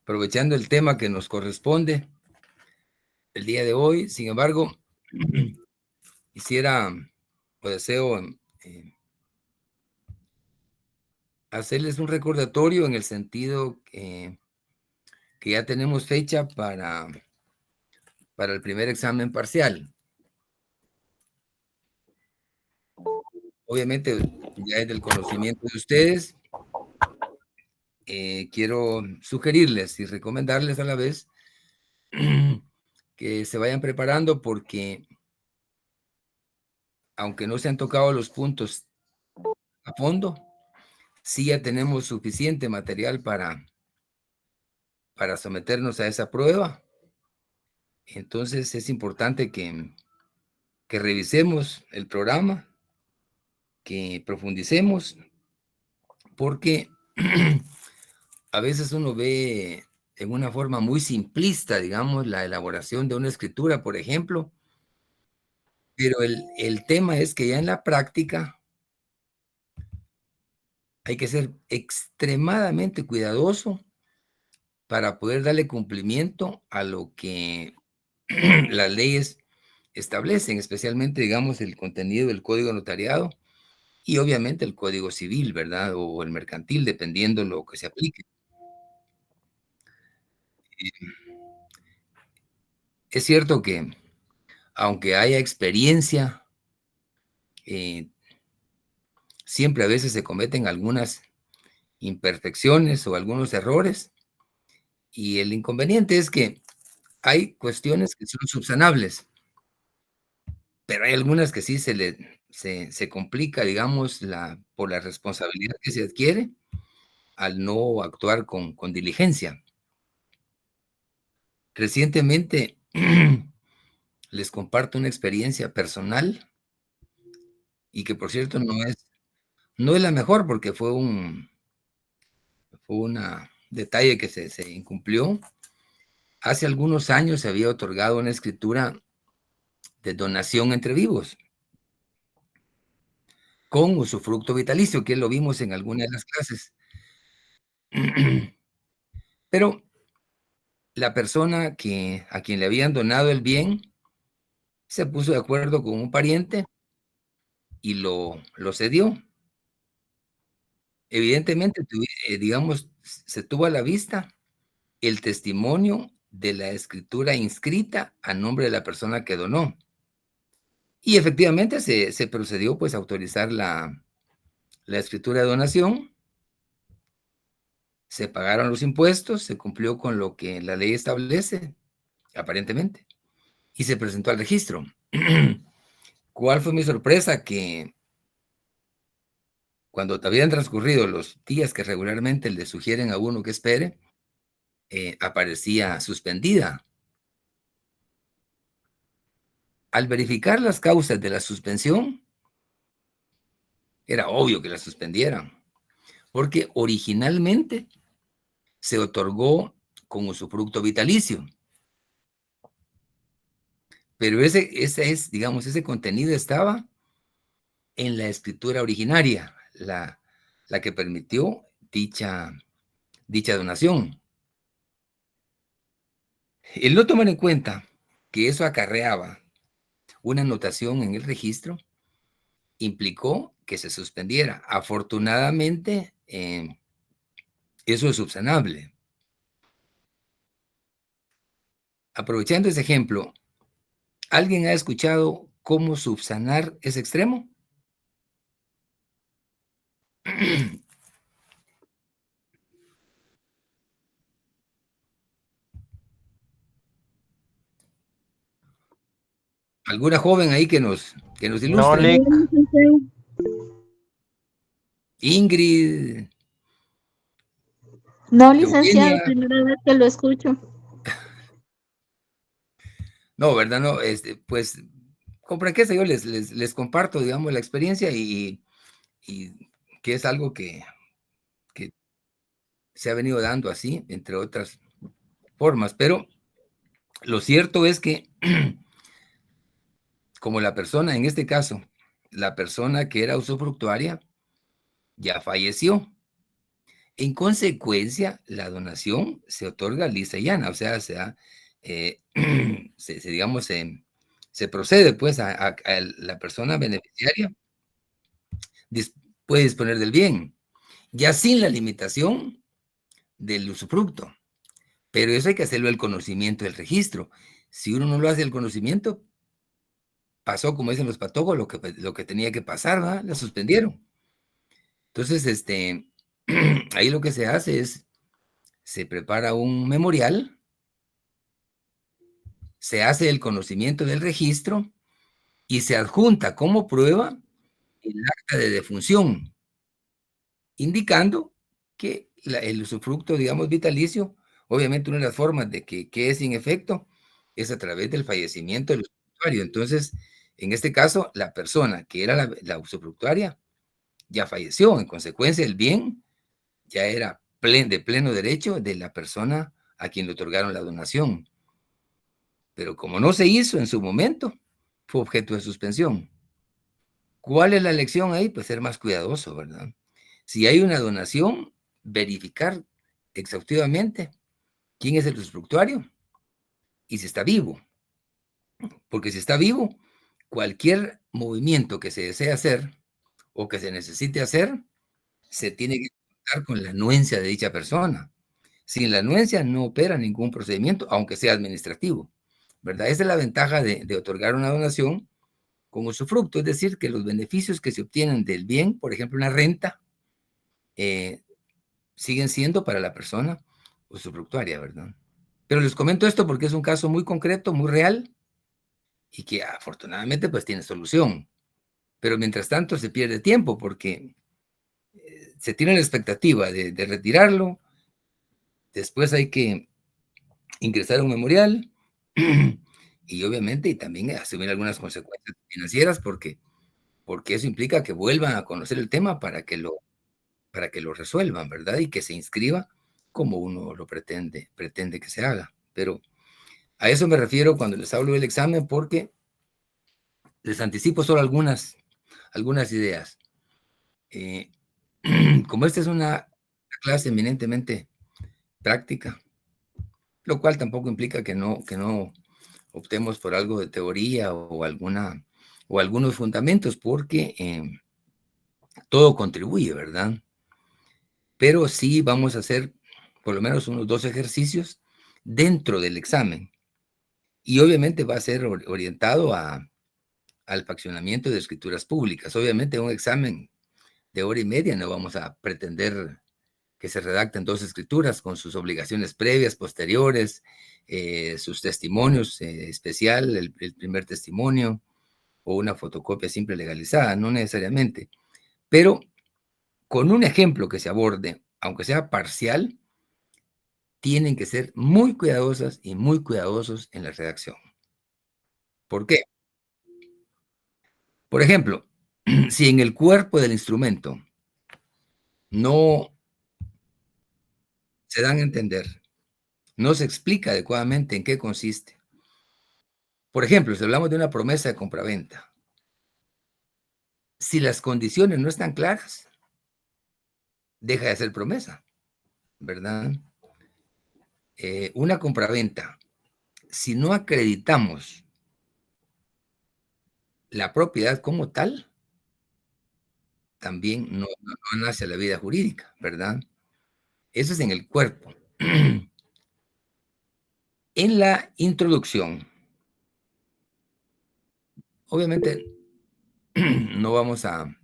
aprovechando el tema que nos corresponde el día de hoy. Sin embargo, quisiera o deseo hacerles un recordatorio en el sentido que ya tenemos fecha para el primer examen parcial. Obviamente, ya es del conocimiento de ustedes. Quiero sugerirles y recomendarles a la vez que se vayan preparando porque, aunque no se han tocado los puntos a fondo, sí ya tenemos suficiente material para someternos a esa prueba. Entonces es importante que revisemos el programa, que profundicemos, porque a veces uno ve en una forma muy simplista, digamos, la elaboración de una escritura, por ejemplo, pero el tema es que ya en la práctica hay que ser extremadamente cuidadoso para poder darle cumplimiento a lo que las leyes establecen, especialmente, digamos, el contenido del Código Notariado y obviamente el Código Civil, ¿verdad? O el mercantil, dependiendo lo que se aplique. Es cierto que, aunque haya experiencia, eh, siempre a veces se cometen algunas imperfecciones o algunos errores, y el inconveniente es que hay cuestiones que son subsanables, pero hay algunas que sí se complica, digamos, por la responsabilidad que se adquiere al no actuar con diligencia. Recientemente les comparto una experiencia personal y que, por cierto, no es la mejor porque fue un detalle que se incumplió. Hace algunos años se había otorgado una escritura de donación entre vivos con usufructo vitalicio, que lo vimos en alguna de las clases. Pero la persona a quien le habían donado el bien se puso de acuerdo con un pariente y lo cedió. Evidentemente, digamos, se tuvo a la vista el testimonio de la escritura inscrita a nombre de la persona que donó. Y efectivamente se procedió pues a autorizar la escritura de donación, se pagaron los impuestos, se cumplió con lo que la ley establece, aparentemente, y se presentó al registro. ¿Cuál fue mi sorpresa? Que cuando habían transcurrido los días que regularmente le sugieren a uno que espere, aparecía suspendida. Al verificar las causas de la suspensión, era obvio que la suspendieran, porque originalmente se otorgó con usufructo vitalicio. Pero ese contenido estaba en la escritura originaria, la que permitió dicha donación. El no tomar en cuenta que eso acarreaba una anotación en el registro implicó que se suspendiera. Afortunadamente, eso es subsanable. Aprovechando ese ejemplo, ¿alguien ha escuchado cómo subsanar ese extremo? ¿Alguna joven ahí que nos No, ilustre? Lick. Ingrid, No, licenciado, Eugenia. primera vez que lo escucho. No, ¿verdad? No, pues, con franqueza yo les comparto, digamos, la experiencia y que es algo que se ha venido dando así, entre otras formas, pero lo cierto es que como la persona, en este caso, la persona que era usufructuaria, ya falleció. En consecuencia, la donación se otorga lisa y llana, o sea, digamos, se procede pues a la persona beneficiaria puede disponer del bien, ya sin la limitación del usufructo. Pero eso hay que hacerlo el conocimiento del registro. Si uno no lo hace el conocimiento, pasó, como dicen los patólogos, lo que tenía que pasar, ¿verdad? La suspendieron. Entonces, ahí lo que se hace es, se prepara un memorial, se hace el conocimiento del registro y se adjunta como prueba el acta de defunción, indicando que el usufructo, digamos, vitalicio, obviamente una de las formas de que quede sin efecto es a través del fallecimiento del usufructuario. Entonces, en este caso, la persona que era la usufructuaria ya falleció. En consecuencia, el bien ya era de pleno derecho de la persona a quien le otorgaron la donación. Pero como no se hizo en su momento, fue objeto de suspensión. ¿Cuál es la lección ahí? Pues ser más cuidadoso, ¿verdad? Si hay una donación, verificar exhaustivamente quién es el usufructuario y si está vivo. Porque si está vivo, cualquier movimiento que se desee hacer o que se necesite hacer, se tiene que contar con la anuencia de dicha persona. Sin la anuencia no opera ningún procedimiento, aunque sea administrativo, ¿verdad? Esa es la ventaja de otorgar una donación con usufructo, es decir, que los beneficios que se obtienen del bien, por ejemplo, una renta, siguen siendo para la persona usufructuaria, ¿verdad? Pero les comento esto porque es un caso muy concreto, muy real, y que afortunadamente pues tiene solución. Pero mientras tanto se pierde tiempo porque se tiene la expectativa de retirarlo, después hay que ingresar a un memorial y obviamente y también asumir algunas consecuencias financieras porque eso implica que vuelvan a conocer el tema para que lo resuelvan, ¿verdad? Y que se inscriba como uno lo pretende que se haga. Pero a eso me refiero cuando les hablo del examen porque les anticipo solo algunas ideas. Como esta es una clase eminentemente práctica, lo cual tampoco implica que no optemos por algo de teoría o algunos fundamentos, porque todo contribuye, ¿verdad? Pero sí vamos a hacer por lo menos unos 2 ejercicios dentro del examen. Y obviamente va a ser orientado al faccionamiento de escrituras públicas. Obviamente un examen de hora y media no vamos a pretender que se redacten 2 escrituras con sus obligaciones previas, posteriores, sus testimonios, especial, el primer testimonio o una fotocopia simple legalizada, no necesariamente. Pero con un ejemplo que se aborde, aunque sea parcial, tienen que ser muy cuidadosas y muy cuidadosos en la redacción. ¿Por qué? Por ejemplo, si en el cuerpo del instrumento no se dan a entender, no se explica adecuadamente en qué consiste. Por ejemplo, si hablamos de una promesa de compraventa, si las condiciones no están claras, deja de ser promesa, ¿verdad? Una compraventa, si no acreditamos la propiedad como tal, también no nace la vida jurídica, ¿verdad? Eso es en el cuerpo. En la introducción, obviamente no vamos a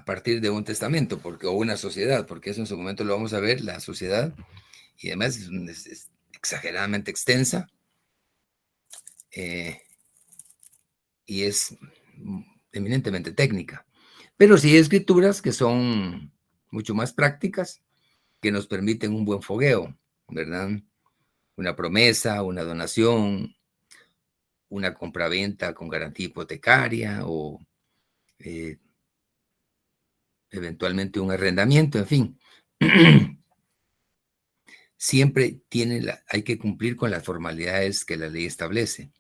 partir de un testamento o una sociedad, porque eso en su momento lo vamos a ver, la sociedad, y además es exageradamente extensa y es eminentemente técnica. Pero sí hay escrituras que son mucho más prácticas, que nos permiten un buen fogueo, ¿verdad? Una promesa, una donación, una compraventa con garantía hipotecaria o eh, eventualmente un arrendamiento, en fin. Siempre hay que cumplir con las formalidades que la ley establece.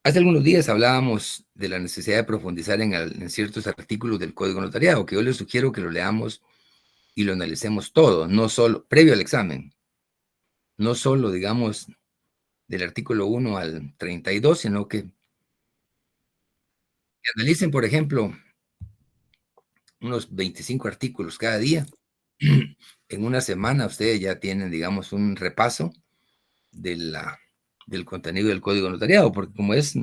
Hace algunos días hablábamos de la necesidad de profundizar en ciertos artículos del Código Notariado, que yo les sugiero que lo leamos y lo analicemos todo, no solo, previo al examen, no solo, digamos, del artículo 1 al 32, sino que analicen, por ejemplo, unos 25 artículos cada día. En una semana ustedes ya tienen, digamos, un repaso de del contenido del Código Notariado, porque como es,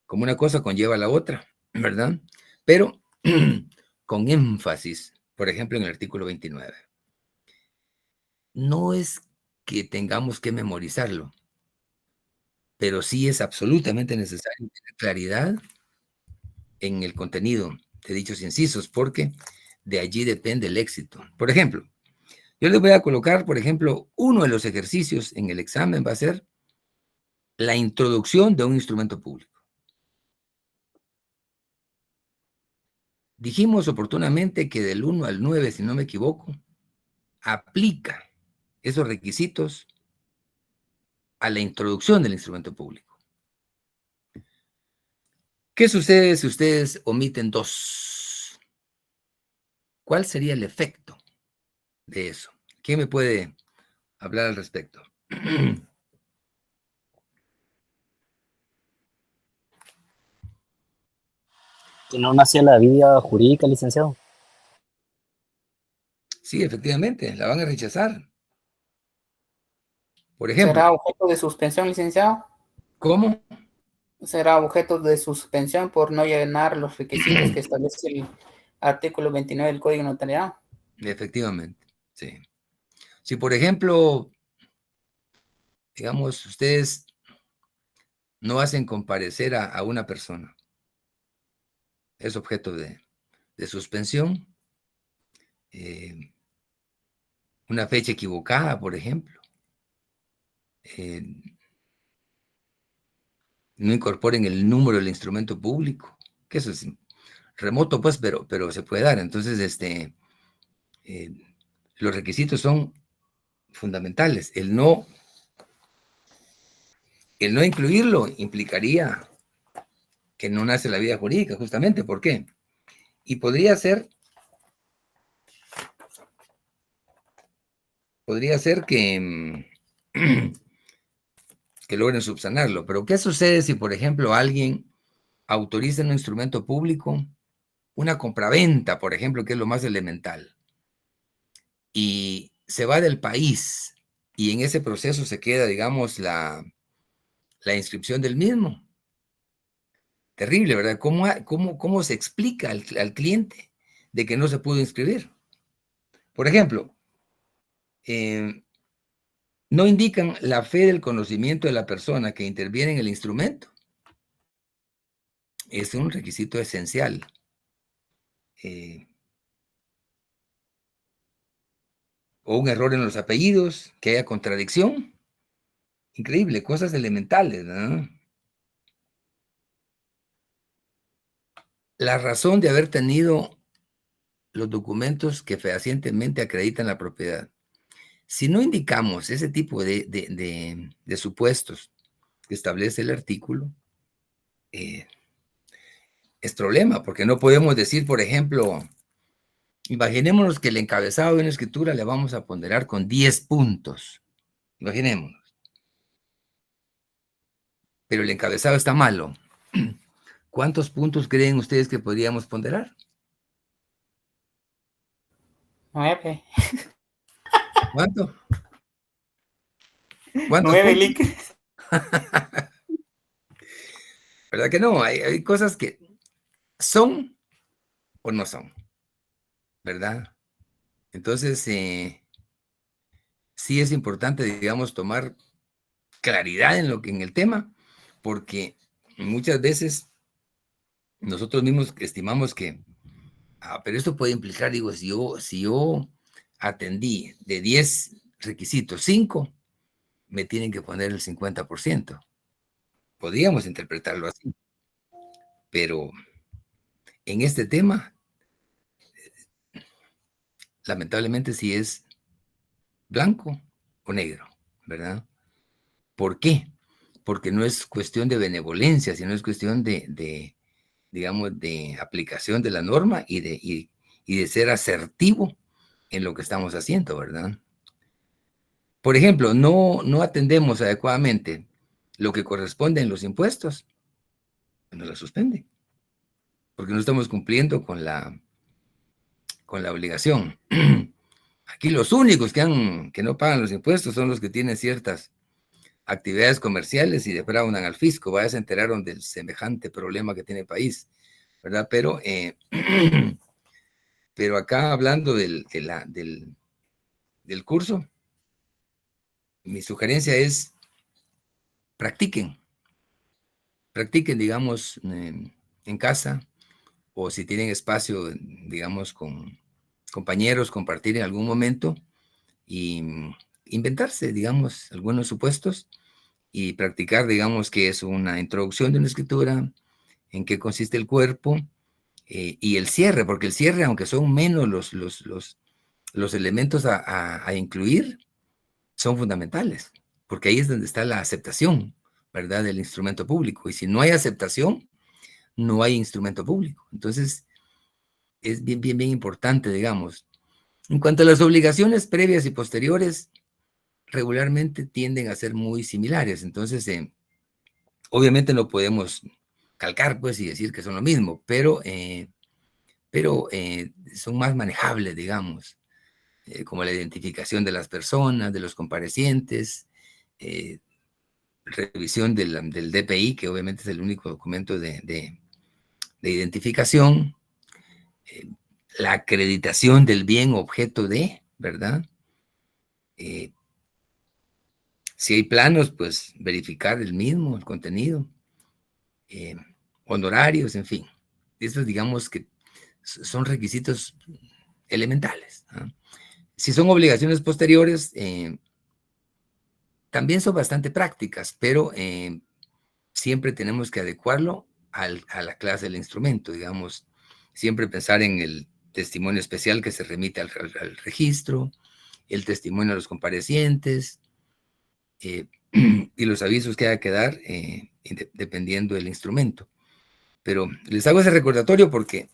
como una cosa conlleva a la otra, ¿verdad? Pero con énfasis, por ejemplo, en el artículo 29. No es que tengamos que memorizarlo, pero sí es absolutamente necesario tener claridad en el contenido de dichos incisos, porque de allí depende el éxito. Por ejemplo, yo les voy a colocar, por ejemplo, uno de los ejercicios en el examen va a ser la introducción de un instrumento público. Dijimos oportunamente que del 1 al 9, si no me equivoco, aplica esos requisitos a la introducción del instrumento público. ¿Qué sucede si ustedes omiten 2? ¿Cuál sería el efecto de eso? ¿Quién me puede hablar al respecto? Que no nació la vida jurídica, licenciado. Sí, efectivamente, la van a rechazar. Por ejemplo, ¿Será objeto de suspensión, licenciado? ¿cómo? ¿Será objeto de suspensión por no llenar los requisitos que establece el artículo 29 del Código Notariado? Efectivamente, sí. Si, por ejemplo, digamos, ustedes no hacen comparecer a una persona, es objeto de suspensión, eh, una fecha equivocada, por ejemplo, eh, no incorporen el número del instrumento público, que eso es remoto, pues, pero se puede dar. Entonces, eh, los requisitos son fundamentales. El no incluirlo implicaría que no nace la vida jurídica, justamente. ¿Por qué? Y podría ser que logren subsanarlo. Pero ¿qué sucede si, por ejemplo, alguien autoriza en un instrumento público una compraventa, por ejemplo, que es lo más elemental, y se va del país y en ese proceso se queda, digamos, la inscripción del mismo? Terrible, ¿verdad? ¿Cómo se explica al cliente de que no se pudo inscribir? Por ejemplo, eh, no indican la fe del conocimiento de la persona que interviene en el instrumento. Es un requisito esencial. Eh, o un error en los apellidos, que haya contradicción. Increíble, cosas elementales, ¿no? La razón de haber tenido los documentos que fehacientemente acreditan la propiedad. Si no indicamos ese tipo de supuestos que establece el artículo, es problema, porque no podemos decir, por ejemplo, imaginémonos que el encabezado de una escritura le vamos a ponderar con 10 puntos. Imaginémonos. Pero el encabezado está malo. ¿Cuántos puntos creen ustedes que podríamos ponderar? 9. ¿Cuánto? ¿Cuántos 9, puntos? Lick. ¿Verdad que no? Hay cosas que son o no son, ¿verdad? Entonces, sí es importante, digamos, tomar claridad en el tema, porque muchas veces nosotros mismos estimamos que, pero esto puede implicar, digo, si yo atendí de 10 requisitos, 5, me tienen que poner el 50%. Podríamos interpretarlo así, pero en este tema, lamentablemente sí es blanco o negro, ¿verdad? ¿Por qué? porque no es cuestión de benevolencia, sino es cuestión digamos, de aplicación de la norma y de ser asertivo en lo que estamos haciendo, ¿verdad? Por ejemplo, no atendemos adecuadamente lo que corresponde en los impuestos, nos la suspende, porque no estamos cumpliendo con la obligación. Aquí los únicos que no pagan los impuestos son los que tienen ciertas actividades comerciales y defraudan al fisco. Vaya, se enteraron del semejante problema que tiene el país, ¿verdad? Pero acá hablando del curso, mi sugerencia es practiquen, digamos, en casa, o si tienen espacio, digamos, con compañeros, compartir en algún momento y inventarse, digamos, algunos supuestos y practicar, digamos, que es una introducción de una escritura, en qué consiste el cuerpo y el cierre, porque el cierre, aunque son menos los elementos a incluir, son fundamentales, porque ahí es donde está la aceptación, ¿verdad?, del instrumento público. Y si no hay aceptación, no hay instrumento público. Entonces, es bien importante, digamos. En cuanto a las obligaciones previas y posteriores, regularmente tienden a ser muy similares. Entonces, obviamente no podemos calcar, pues, y decir que son lo mismo, pero son más manejables, digamos, como la identificación de las personas, de los comparecientes, revisión del DPI, que obviamente es el único documento de identificación, la acreditación del bien objeto de, ¿verdad? Si hay planos, pues verificar el mismo, el contenido, honorarios, en fin. Estos, digamos que son requisitos elementales, ¿no? Si son obligaciones posteriores, también son bastante prácticas, pero siempre tenemos que adecuarlo a la clase del instrumento, digamos, siempre pensar en el testimonio especial que se remite al registro, el testimonio de los comparecientes, y los avisos que haya que dar dependiendo del instrumento. Pero les hago ese recordatorio porque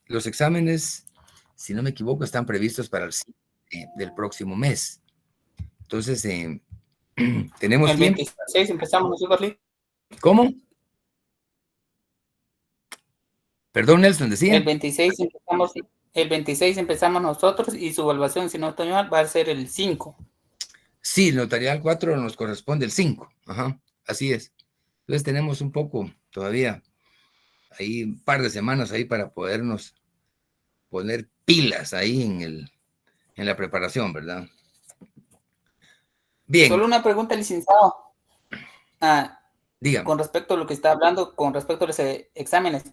los exámenes, si no me equivoco, están previstos para el del próximo mes. Entonces, tenemos El tiempo. 26 empezamos nosotros, Lee. ¿Cómo? Perdón, Nelson, decía. El 26 empezamos nosotros y su evaluación, si no estoy mal, va a ser el 5. Sí, el notarial 4 nos corresponde el 5. Ajá, así es. Entonces tenemos un poco todavía, ahí un par de semanas ahí para podernos poner pilas ahí en la preparación, ¿verdad? Bien. Solo una pregunta, licenciado. Dígame. Con respecto a lo que está hablando, con respecto a los exámenes.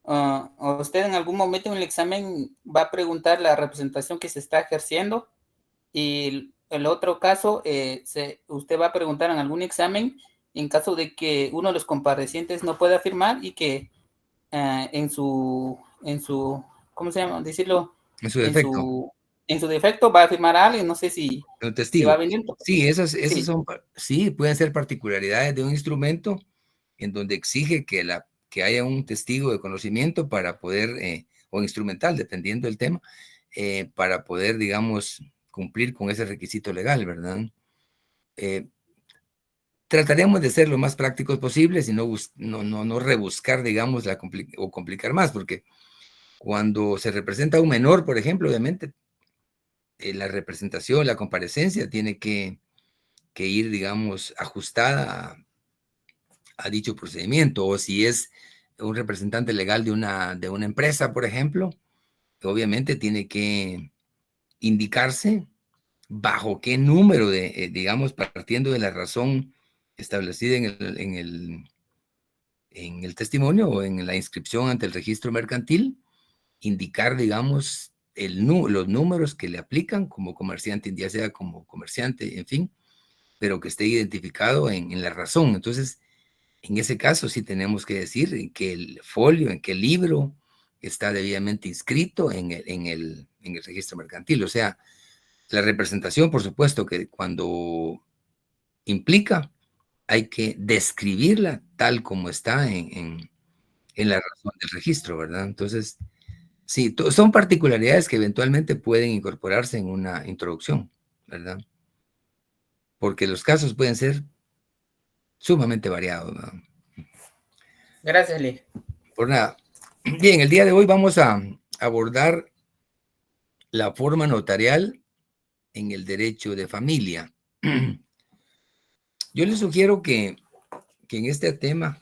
¿Usted en algún momento en el examen va a preguntar la representación que se está ejerciendo? Y el otro caso, usted va a preguntar en algún examen en caso de que uno de los comparecientes no pueda firmar y que en su, ¿cómo se llama? Decirlo. En su defecto. En su defecto va a firmar a alguien, no sé si testigo. va a venir. Sí, esas son, sí, pueden ser particularidades de un instrumento en donde exige que haya un testigo de conocimiento para poder, o instrumental, dependiendo del tema, para poder, digamos, cumplir con ese requisito legal, ¿verdad? Trataremos de ser lo más prácticos posibles y no rebuscar, digamos, o complicar más, porque cuando se representa a un menor, por ejemplo, obviamente, la representación, la comparecencia tiene que ir, digamos, ajustada a dicho procedimiento, o si es un representante legal de una empresa, por ejemplo, obviamente tiene que indicarse bajo qué número digamos, partiendo de la razón establecida en el testimonio o en la inscripción ante el registro mercantil, indicar, digamos, los números que le aplican como comerciante, ya sea como comerciante, en fin, pero que esté identificado en la razón. Entonces, en ese caso sí tenemos que decir en que el folio, en que el libro está debidamente inscrito en el registro mercantil. O sea, la representación, por supuesto, que cuando implica hay que describirla tal como está en la razón del registro, ¿verdad? Entonces, sí, son particularidades que eventualmente pueden incorporarse en una introducción, ¿verdad? Porque los casos pueden ser sumamente variados, ¿verdad? Gracias, Lee. Por nada. Bien, el día de hoy vamos a abordar la forma notarial en el derecho de familia. Yo les sugiero que en este tema,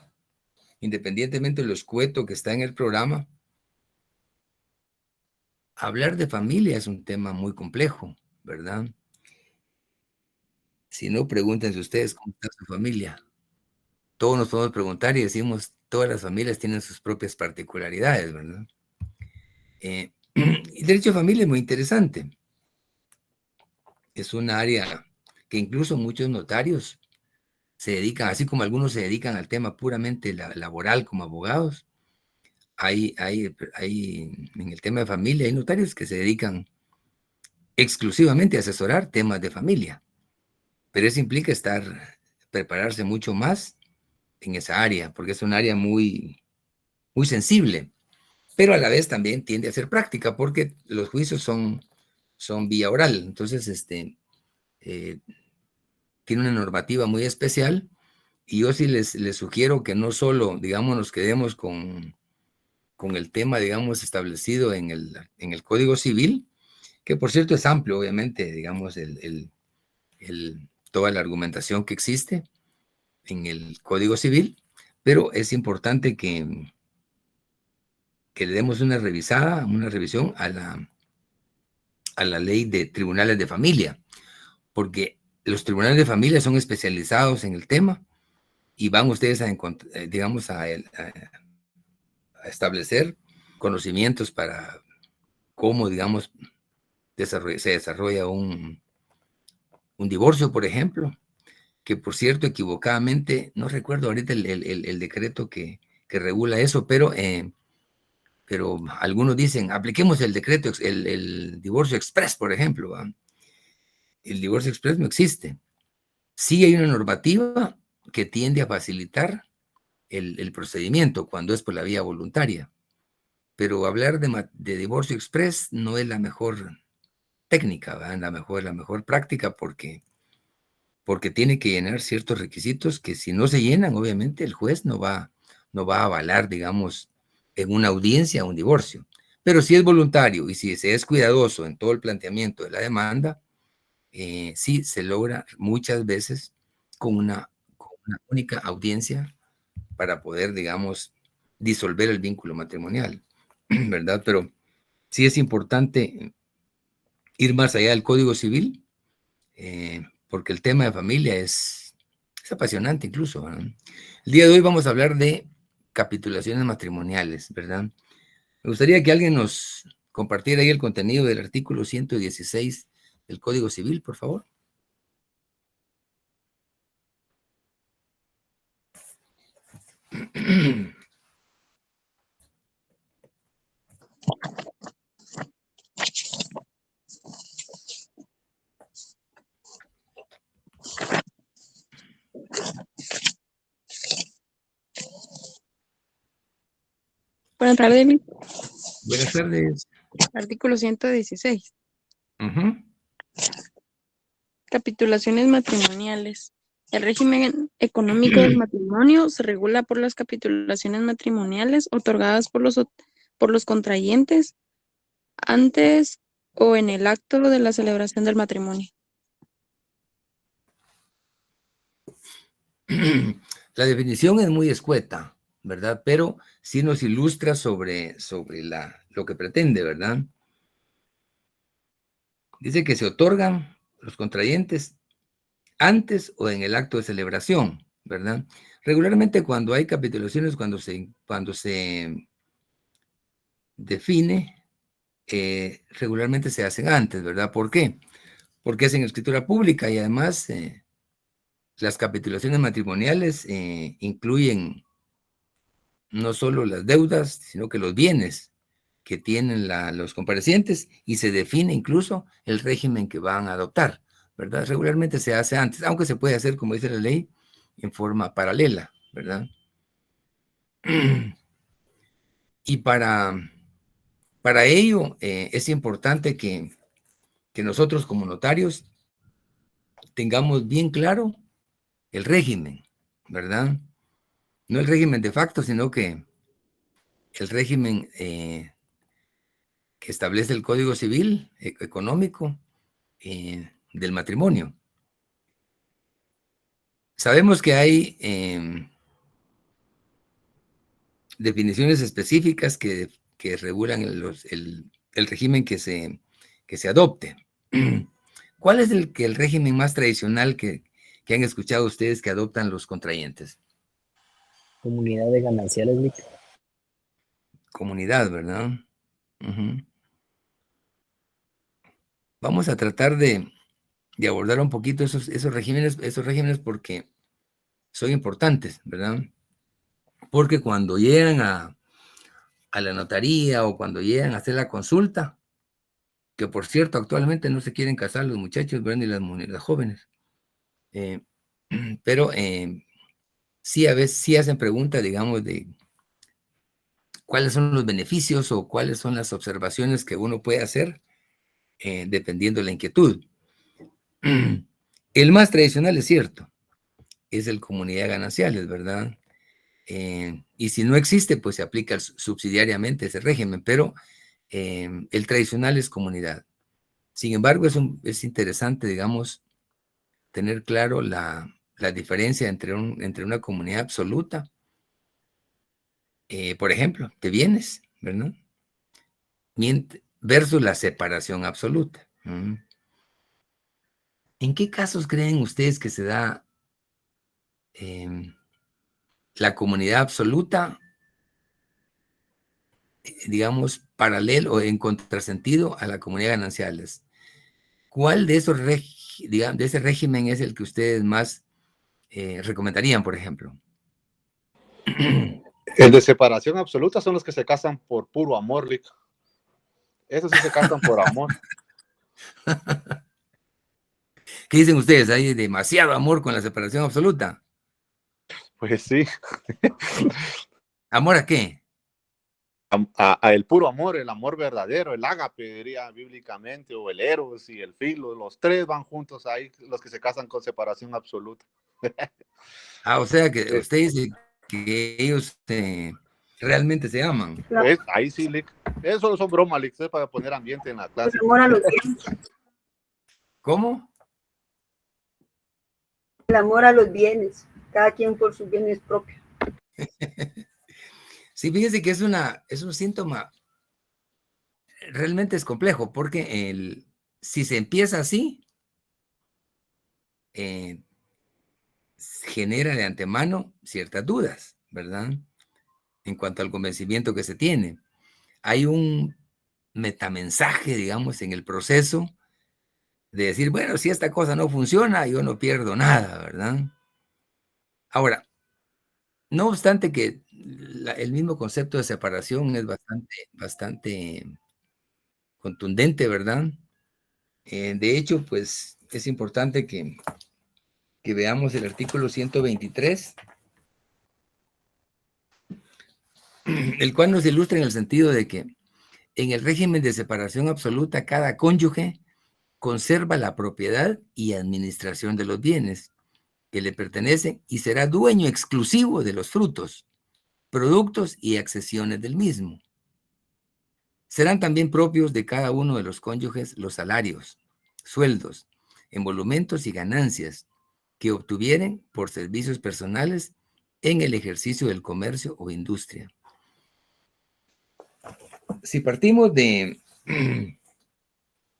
independientemente de lo escueto que está en el programa, hablar de familia es un tema muy complejo, ¿verdad? Si no, pregúntense ustedes cómo está su familia. Todos nos podemos preguntar y decimos, todas las familias tienen sus propias particularidades, ¿verdad? El derecho de familia es muy interesante. Es un área que incluso muchos notarios se dedican, así como algunos se dedican al tema puramente laboral como abogados, hay en el tema de familia, hay notarios que se dedican exclusivamente a asesorar temas de familia, pero eso implica prepararse mucho más en esa área, porque es un área muy, muy sensible, pero a la vez también tiende a ser práctica, porque los juicios son vía oral, entonces tiene una normativa muy especial, y yo sí les sugiero que no solo, digamos, nos quedemos con el tema, digamos, establecido en el Código Civil, que por cierto es amplio, obviamente, digamos, toda la argumentación que existe en el Código Civil, pero es importante que le demos una revisión a la ley de tribunales de familia, porque los tribunales de familia son especializados en el tema y van ustedes digamos, a establecer conocimientos para cómo, digamos, se desarrolla un divorcio, por ejemplo, que por cierto, equivocadamente, no recuerdo ahorita el decreto que regula eso, pero algunos dicen, apliquemos el decreto, el divorcio express, por ejemplo, ¿va? El divorcio express no existe. Sí hay una normativa que tiende a facilitar el procedimiento cuando es por la vía voluntaria, pero hablar de divorcio express no es la mejor técnica, ¿va? La mejor práctica porque tiene que llenar ciertos requisitos que si no se llenan, obviamente el juez no va a avalar, digamos, en una audiencia un divorcio. Pero si es voluntario y si se es cuidadoso en todo el planteamiento de la demanda, sí se logra muchas veces con una única audiencia para poder, digamos, disolver el vínculo matrimonial, ¿verdad? Pero sí es importante ir más allá del Código Civil, porque el tema de familia es apasionante incluso, ¿verdad? El día de hoy vamos a hablar de capitulaciones matrimoniales, ¿verdad? Me gustaría que alguien nos compartiera ahí el contenido del artículo 116 del Código Civil, por favor. Buenas tardes, Luis. Buenas tardes. Artículo 116. Ujú. Capitulaciones matrimoniales. El régimen económico del matrimonio se regula por las capitulaciones matrimoniales otorgadas por los contrayentes antes o en el acto de la celebración del matrimonio. La definición es muy escueta, ¿verdad? Pero sí nos ilustra sobre lo que pretende, ¿verdad? Dice que se otorgan los contrayentes antes o en el acto de celebración, ¿verdad? Regularmente cuando hay capitulaciones, cuando se define, regularmente se hacen antes, ¿verdad? ¿Por qué? Porque es en escritura pública y además las capitulaciones matrimoniales incluyen no solo las deudas, sino que los bienes que tienen los comparecientes y se define incluso el régimen que van a adoptar, ¿verdad? Regularmente se hace antes, aunque se puede hacer, como dice la ley, en forma paralela, ¿verdad? Y para ello es importante que nosotros como notarios tengamos bien claro el régimen, ¿verdad? No el régimen de facto, sino que el régimen que establece el Código Civil económico del matrimonio. Sabemos que hay definiciones específicas que regulan el régimen que se adopte. ¿Cuál es el régimen más tradicional que han escuchado ustedes que adoptan los contrayentes? Comunidad de gananciales, Lick. Comunidad, ¿verdad? Vamos a tratar de abordar un poquito esos regímenes porque son importantes, ¿verdad? Porque cuando llegan a la notaría o cuando llegan a hacer la consulta, que por cierto actualmente no se quieren casar los muchachos, ¿verdad? Ni las jóvenes, pero sí a veces sí hacen preguntas, digamos, de cuáles son los beneficios o cuáles son las observaciones que uno puede hacer dependiendo de la inquietud. El más tradicional es cierto, es el comunidad de gananciales, ¿verdad? Y si no existe, pues se aplica subsidiariamente ese régimen, pero el tradicional es comunidad. Sin embargo, es interesante, digamos, tener claro la diferencia entre una comunidad absoluta, por ejemplo, de bienes, ¿verdad? Versus la separación absoluta. ¿En qué casos creen ustedes que se da la comunidad absoluta, digamos, paralelo o en contrasentido a la comunidad de gananciales? ¿Cuál de esos de ese régimen es el que ustedes más recomendarían, por ejemplo? El de separación absoluta son los que se casan por puro amor, Lick. Esos sí se casan por amor. ¿Qué dicen ustedes? ¿Hay demasiado amor con la separación absoluta? Pues sí. ¿Amor a qué? A el puro amor, el amor verdadero, el ágape, diría bíblicamente, o el eros y el filo, los tres van juntos ahí, los que se casan con separación absoluta. O sea que usted dice que ellos realmente se aman. Ahí sí, Lick. Eso son bromas, Lick, es para poner ambiente en la clase. El amor a los bienes. ¿Cómo? El amor a los bienes, cada quien por sus bienes propios. Sí, fíjense que es un síntoma, realmente es complejo, porque si se empieza así, genera de antemano ciertas dudas, ¿verdad? En cuanto al convencimiento que se tiene. Hay un metamensaje, digamos, en el proceso de decir, bueno, si esta cosa no funciona, yo no pierdo nada, ¿verdad? Ahora, no obstante que el mismo concepto de separación es bastante contundente, ¿verdad? De hecho, pues es importante que veamos el artículo 123, el cual nos ilustra en el sentido de que en el régimen de separación absoluta, cada cónyuge conserva la propiedad y administración de los bienes que le pertenecen y será dueño exclusivo de los frutos, productos y accesiones del mismo. Serán también propios de cada uno de los cónyuges los salarios, sueldos, emolumentos y ganancias que obtuvieren por servicios personales en el ejercicio del comercio o industria. Si partimos de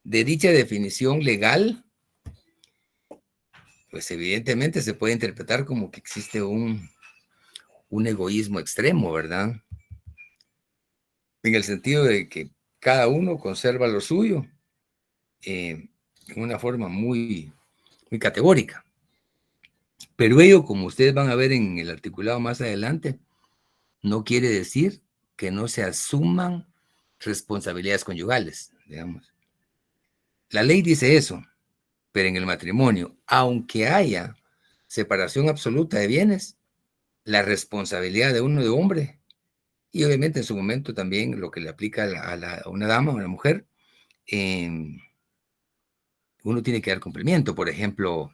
dicha definición legal, pues evidentemente se puede interpretar como que existe un egoísmo extremo, ¿verdad? En el sentido de que cada uno conserva lo suyo en una forma muy, muy categórica. Pero ello, como ustedes van a ver en el articulado más adelante, no quiere decir que no se asuman responsabilidades conyugales, digamos. La ley dice eso, pero en el matrimonio, aunque haya separación absoluta de bienes, la responsabilidad de uno de hombre, y obviamente en su momento también lo que le aplica a una dama o a una mujer, uno tiene que dar cumplimiento. Por ejemplo,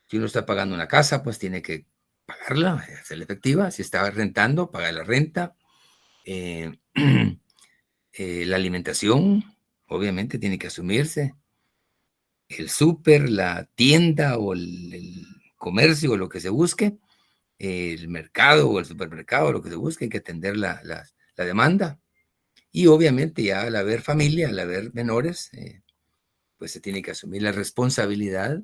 si uno está pagando una casa, pues tiene que pagarla, hacerla efectiva. Si está rentando, pagar la renta. La alimentación, obviamente, tiene que asumirse. El súper, la tienda o el comercio o lo que se busque, el mercado o el supermercado, lo que se busque, hay que atender la demanda. Y obviamente ya al haber familia, al haber menores, pues se tiene que asumir la responsabilidad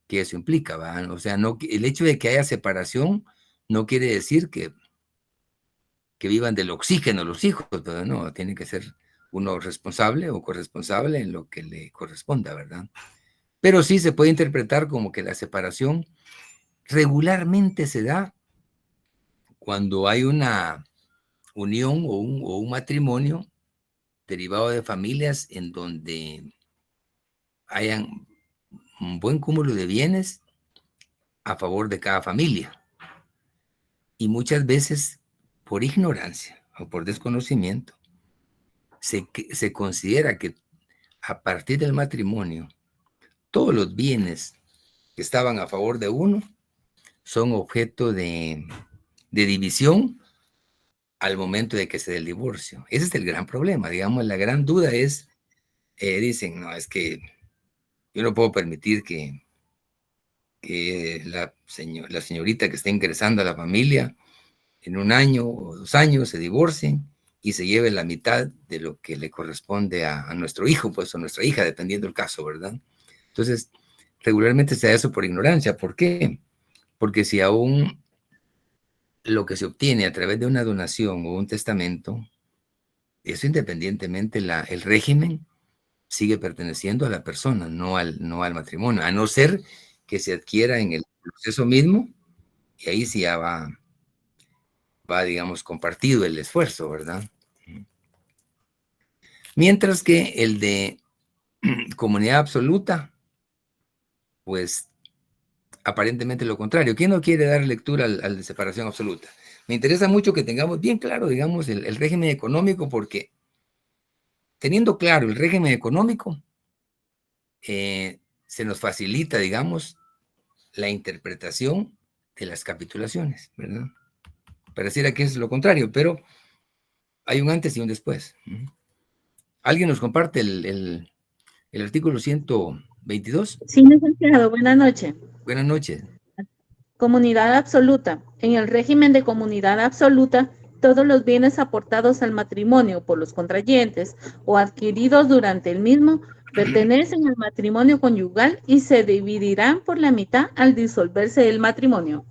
que eso implica, ¿va? O sea, no, el hecho de que haya separación no quiere decir que vivan del oxígeno los hijos, pero no, tiene que ser uno responsable o corresponsable en lo que le corresponda, ¿verdad? Pero sí se puede interpretar como que la separación regularmente se da cuando hay una unión o un matrimonio derivado de familias en donde hayan un buen cúmulo de bienes a favor de cada familia. Y muchas veces, por ignorancia o por desconocimiento, se considera que a partir del matrimonio, todos los bienes que estaban a favor de uno son objeto de división al momento de que se dé el divorcio. Ese es el gran problema. Digamos, la gran duda es, dicen, no, es que yo no puedo permitir que la señorita que está ingresando a la familia en 1 año o 2 años se divorcien y se lleve la mitad de lo que le corresponde a nuestro hijo, pues, o nuestra hija, dependiendo del caso, ¿verdad? Entonces, regularmente se da eso por ignorancia. ¿Por qué? Porque si aún lo que se obtiene a través de una donación o un testamento, eso independientemente el régimen sigue perteneciendo a la persona, no al matrimonio, a no ser que se adquiera en el proceso mismo, y ahí sí ya va, digamos, compartido el esfuerzo, ¿verdad? Mientras que el de comunidad absoluta, pues aparentemente lo contrario. ¿Quién no quiere dar lectura al de separación absoluta? Me interesa mucho que tengamos bien claro, digamos, el régimen económico, porque teniendo claro el régimen económico, se nos facilita, digamos, la interpretación de las capitulaciones, ¿verdad? Pareciera que es lo contrario, pero hay un antes y un después. ¿Alguien nos comparte el artículo 122? Sí, licenciado, buenas noches. Buenas noches. Comunidad absoluta. En el régimen de comunidad absoluta, todos los bienes aportados al matrimonio por los contrayentes o adquiridos durante el mismo pertenecen al matrimonio conyugal y se dividirán por la mitad al disolverse el matrimonio.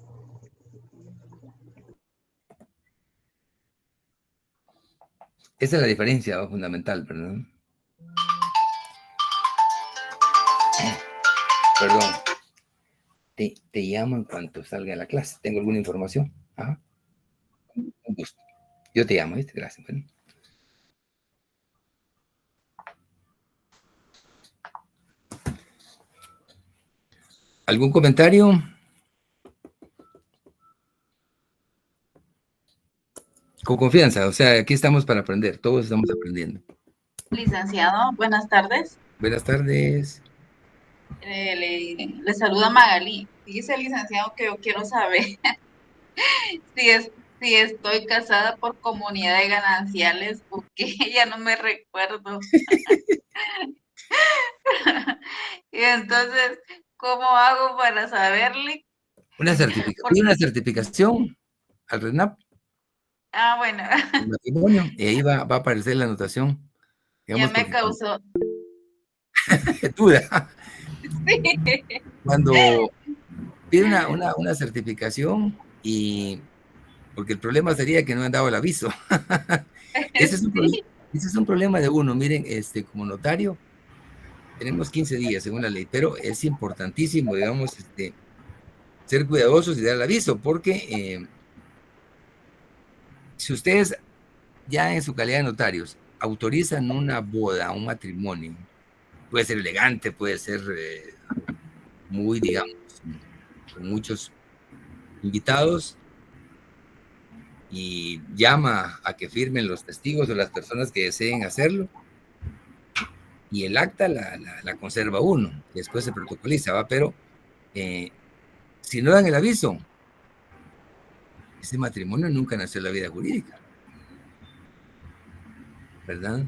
Esa es la diferencia fundamental, ¿verdad? Perdón. Te llamo en cuanto salga a la clase. ¿Tengo alguna información? Ajá. Un gusto. Yo te llamo, ¿viste? Gracias. Bueno. ¿Algún comentario? Con confianza, o sea, aquí estamos para aprender, todos estamos aprendiendo. Licenciado, buenas tardes. Buenas tardes. Le saluda Magalí. Dice, licenciado, que yo quiero saber si estoy casada por comunidad de gananciales, porque ya no me recuerdo. Y entonces, ¿cómo hago para saberle? Una certificación al RENAP. Ah, bueno. El matrimonio, y ahí va a aparecer la anotación. Digamos, ya me causó. Duda. Sí. Cuando pide una certificación, y porque el problema sería que no han dado el aviso. Ese es un problema de uno. Miren, como notario, tenemos 15 días según la ley, pero es importantísimo, digamos, ser cuidadosos y dar el aviso, porque si ustedes ya en su calidad de notarios autorizan una boda, un matrimonio, puede ser elegante, puede ser muy, digamos, con muchos invitados y llama a que firmen los testigos o las personas que deseen hacerlo. Y el acta la conserva uno, después se protocoliza, ¿va? Pero si no dan el aviso, ese matrimonio nunca nació en la vida jurídica, ¿verdad?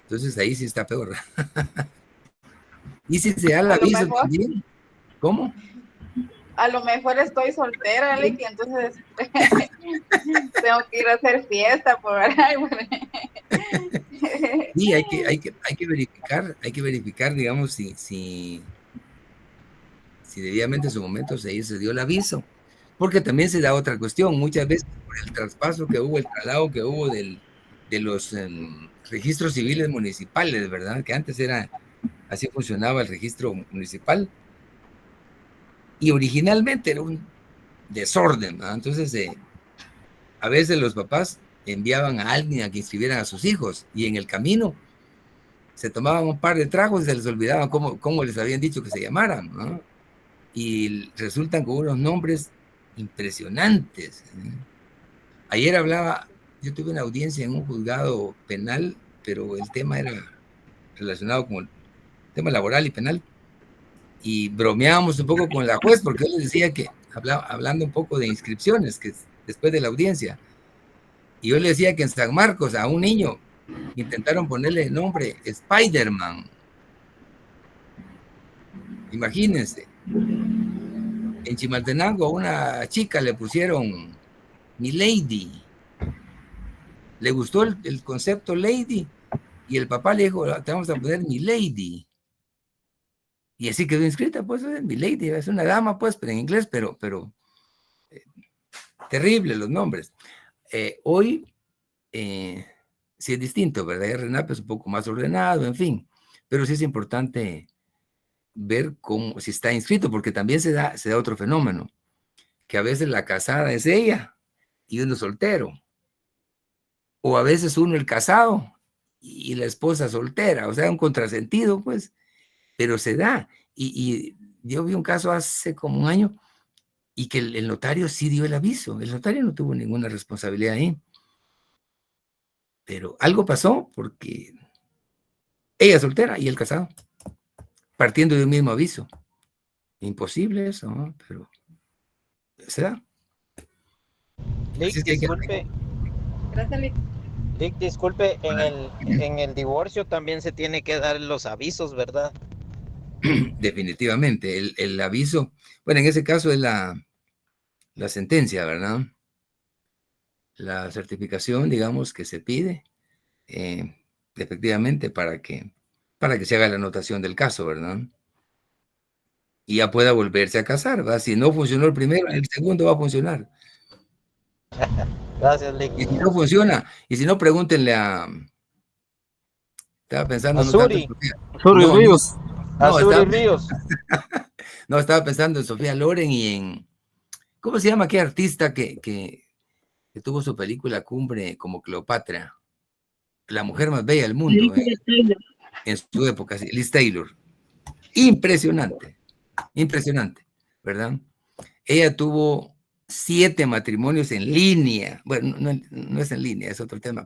Entonces ahí sí está peor. Y si se da el aviso también, ¿cómo? A lo mejor estoy soltera, Alex, y entonces tengo que ir a hacer fiesta por ahí. Sí, hay que verificar, digamos, si debidamente en su momento se dio el aviso. Porque también se da otra cuestión, muchas veces por el traspaso que hubo, el traslado que hubo de los registros civiles municipales, ¿verdad? Que antes así funcionaba el registro municipal. Y originalmente era un desorden, ¿verdad? Entonces, a veces los papás enviaban a alguien a que inscribieran a sus hijos y en el camino se tomaban un par de tragos y se les olvidaba cómo les habían dicho que se llamaran, ¿no? Y resultan con unos nombres impresionantes. Ayer yo tuve una audiencia en un juzgado penal, pero el tema era relacionado con el tema laboral y penal. Y bromeábamos un poco con la juez, porque yo les decía que, hablando un poco de inscripciones, que después de la audiencia, y yo le decía que en San Marcos a un niño intentaron ponerle el nombre Spider-Man. Imagínense. En Chimaltenango a una chica le pusieron Milady. Le gustó el concepto Lady y el papá le dijo, te vamos a poner Milady. Y así quedó inscrita, pues, Milady, es una dama, pues, pero en inglés, pero terrible los nombres. Hoy sí es distinto, ¿verdad? El RENAPE es un poco más ordenado, en fin, pero sí es importante ver si está inscrito, porque también se da otro fenómeno, que a veces la casada es ella y uno soltero, o a veces uno el casado y la esposa soltera, o sea, un contrasentido, pues, pero se da. Y yo vi un caso hace como un año y que el notario sí dio el aviso, el notario no tuvo ninguna responsabilidad ahí, pero algo pasó porque ella soltera y el casado, partiendo de un mismo aviso. Imposible eso, ¿no? Pero se da. Lick, disculpe. Gracias, Lick. Lick, disculpe, en el divorcio también se tiene que dar los avisos, ¿verdad? Definitivamente, el aviso, bueno, en ese caso es la sentencia, ¿verdad? La certificación, digamos, que se pide, efectivamente, para que se haga la anotación del caso, ¿verdad? Y ya pueda volverse a casar, ¿verdad? Si no funcionó el primero, el segundo va a funcionar. Gracias, Lick. Y si no funciona, y si no, pregúntenle estaba pensando... Suri. Suri Ríos. Suri Ríos. No, estaba pensando en Sofía Loren y en... ¿Cómo se llama aquel artista que tuvo su película Cumbre como Cleopatra? La mujer más bella del mundo. En su época, sí, Liz Taylor. Impresionante, ¿verdad? Ella tuvo 7 matrimonios en línea. Bueno, no es en línea, es otro tema,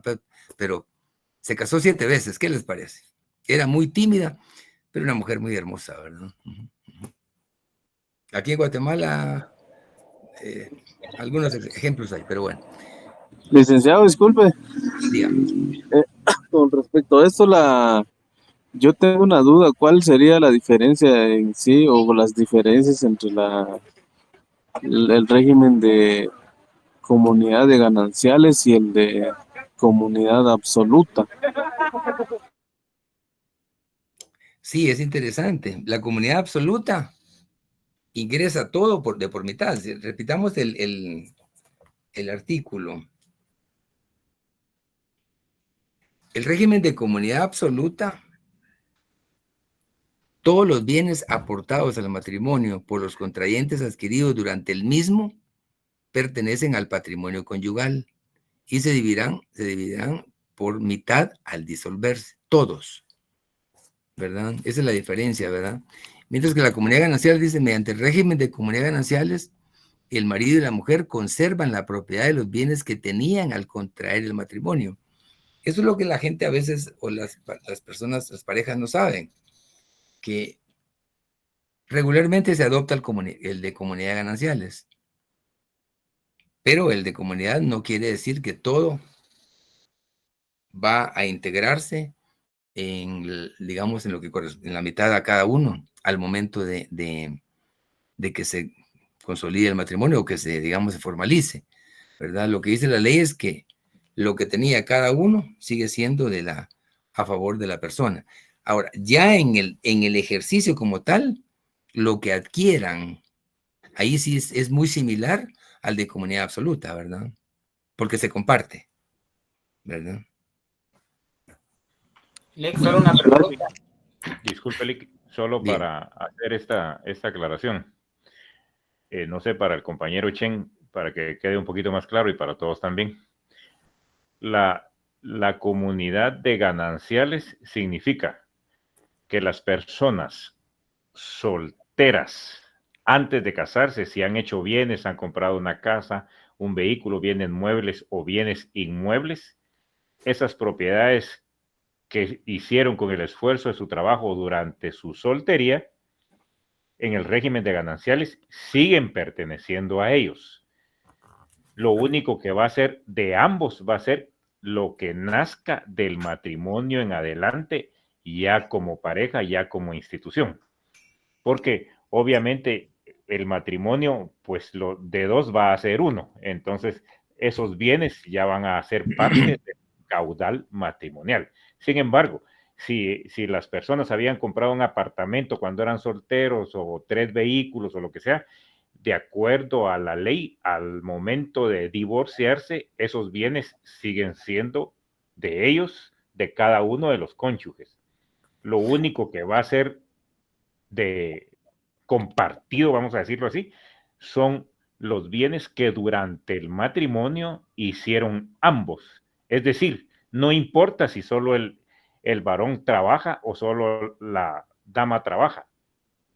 pero se casó 7 veces. ¿Qué les parece? Era muy tímida, pero una mujer muy hermosa, ¿verdad? Aquí en Guatemala, algunos ejemplos hay, pero bueno. Licenciado, disculpe. Con respecto a esto, yo tengo una duda. ¿Cuál sería la diferencia en sí o las diferencias entre el régimen de comunidad de gananciales y el de comunidad absoluta? Sí, es interesante. La comunidad absoluta ingresa todo de por mitad. Repitamos el artículo. El régimen de comunidad absoluta, todos los bienes aportados al matrimonio por los contrayentes adquiridos durante el mismo pertenecen al patrimonio conyugal y se dividirán por mitad al disolverse, todos, ¿verdad? Esa es la diferencia, ¿verdad? Mientras que la comunidad ganancial dice, mediante el régimen de comunidad gananciales, el marido y la mujer conservan la propiedad de los bienes que tenían al contraer el matrimonio. Eso es lo que la gente a veces, o las personas, las parejas no saben, que regularmente se adopta el de comunidad de gananciales, pero el de comunidad no quiere decir que todo va a integrarse digamos, en lo que en la mitad a cada uno al momento de que se consolide el matrimonio o que digamos, se formalice, ¿verdad? Lo que dice la ley es que lo que tenía cada uno sigue siendo a favor de la persona. Ahora, ya en el ejercicio como tal, lo que adquieran, ahí sí es muy similar al de comunidad absoluta, ¿verdad? Porque se comparte, ¿verdad? Lex, solo una pregunta. Disculpe, Lick, solo Bien. para hacer esta aclaración. No sé, para el compañero Chen, para que quede un poquito más claro y para todos también. La comunidad de gananciales significa que las personas solteras, antes de casarse, si han hecho bienes, han comprado una casa, un vehículo, bienes muebles o bienes inmuebles, esas propiedades que hicieron con el esfuerzo de su trabajo durante su soltería, en el régimen de gananciales, siguen perteneciendo a ellos. Lo único que va a ser de ambos va a ser lo que nazca del matrimonio en adelante, ya como pareja, ya como institución. Porque obviamente el matrimonio, pues lo de dos va a ser uno. Entonces, esos bienes ya van a ser parte del caudal matrimonial. Sin embargo, si las personas habían comprado un apartamento cuando eran solteros o 3 vehículos o lo que sea, de acuerdo a la ley, al momento de divorciarse, esos bienes siguen siendo de ellos, de cada uno de los cónyuges. Lo único que va a ser de compartido, vamos a decirlo así, son los bienes que durante el matrimonio hicieron ambos. Es decir, no importa si solo el varón trabaja o solo la dama trabaja.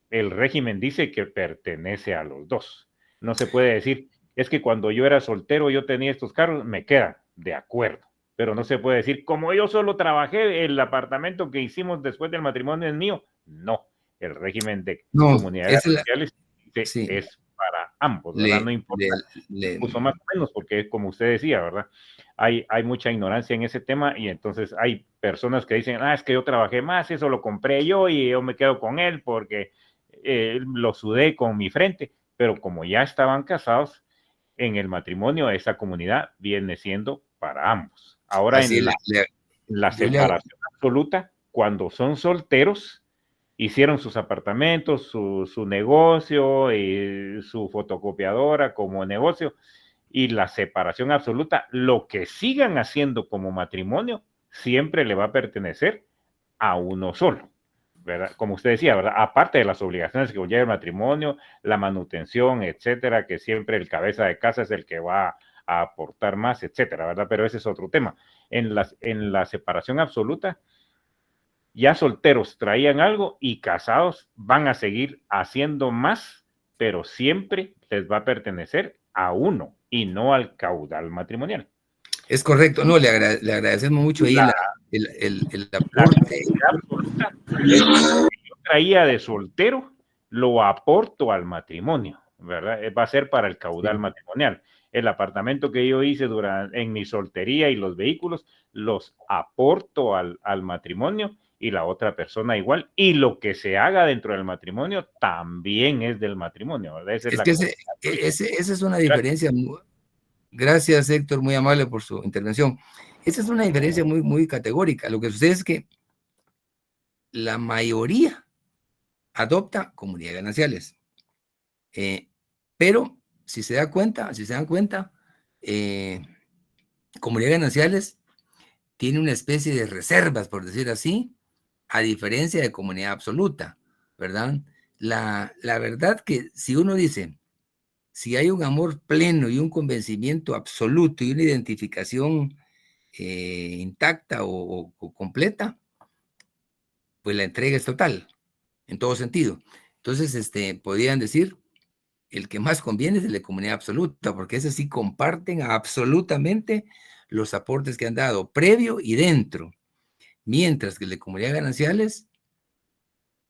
El régimen dice que pertenece a los dos. No se puede decir, es que cuando yo era soltero yo tenía estos carros, me queda de acuerdo. Pero no se puede decir, como yo solo trabajé, el apartamento que hicimos después del matrimonio es mío. No, el régimen de comunidades sociales sí, es para ambos, ¿verdad? No importa, incluso más o menos, porque como usted decía, ¿verdad? Hay mucha ignorancia en ese tema y entonces hay personas que dicen, es que yo trabajé más, eso lo compré yo y yo me quedo con él porque lo sudé con mi frente, pero como ya estaban casados, en el matrimonio esa comunidad viene siendo para ambos. Ahora así en la separación absoluta, cuando son solteros, hicieron sus apartamentos, su negocio y su fotocopiadora como negocio, y la separación absoluta, lo que sigan haciendo como matrimonio, siempre le va a pertenecer a uno solo, ¿verdad? Como usted decía, ¿verdad? Aparte de las obligaciones que conlleva el matrimonio, la manutención, etcétera, que siempre el cabeza de casa es el que va a aportar más, etcétera, ¿verdad? Pero ese es otro tema. En la separación absoluta, ya solteros traían algo y casados van a seguir haciendo más, pero siempre les va a pertenecer a uno y no al caudal matrimonial. Es correcto, no, le agradecemos mucho ahí el aporte. Yo traía de soltero, lo aporto al matrimonio, ¿verdad? Va a ser para el caudal matrimonial. El apartamento que yo hice en mi soltería y los vehículos, los aporto al matrimonio y la otra persona igual. Y lo que se haga dentro del matrimonio también es del matrimonio, ¿verdad? Esa es una diferencia. Gracias, Héctor, muy amable por su intervención. Esa es una diferencia muy, muy categórica. Lo que sucede es que la mayoría adopta comunidad de gananciales. Pero si se dan cuenta, comunidad de gananciales tiene una especie de reservas, por decir así, a diferencia de comunidad absoluta, ¿verdad? La verdad que si uno dice, si hay un amor pleno y un convencimiento absoluto y una identificación intacta o completa, pues la entrega es total, en todo sentido. Entonces, podrían decir, el que más conviene es el de comunidad absoluta, porque ese sí comparten absolutamente los aportes que han dado previo y dentro, mientras que el de comunidad gananciales,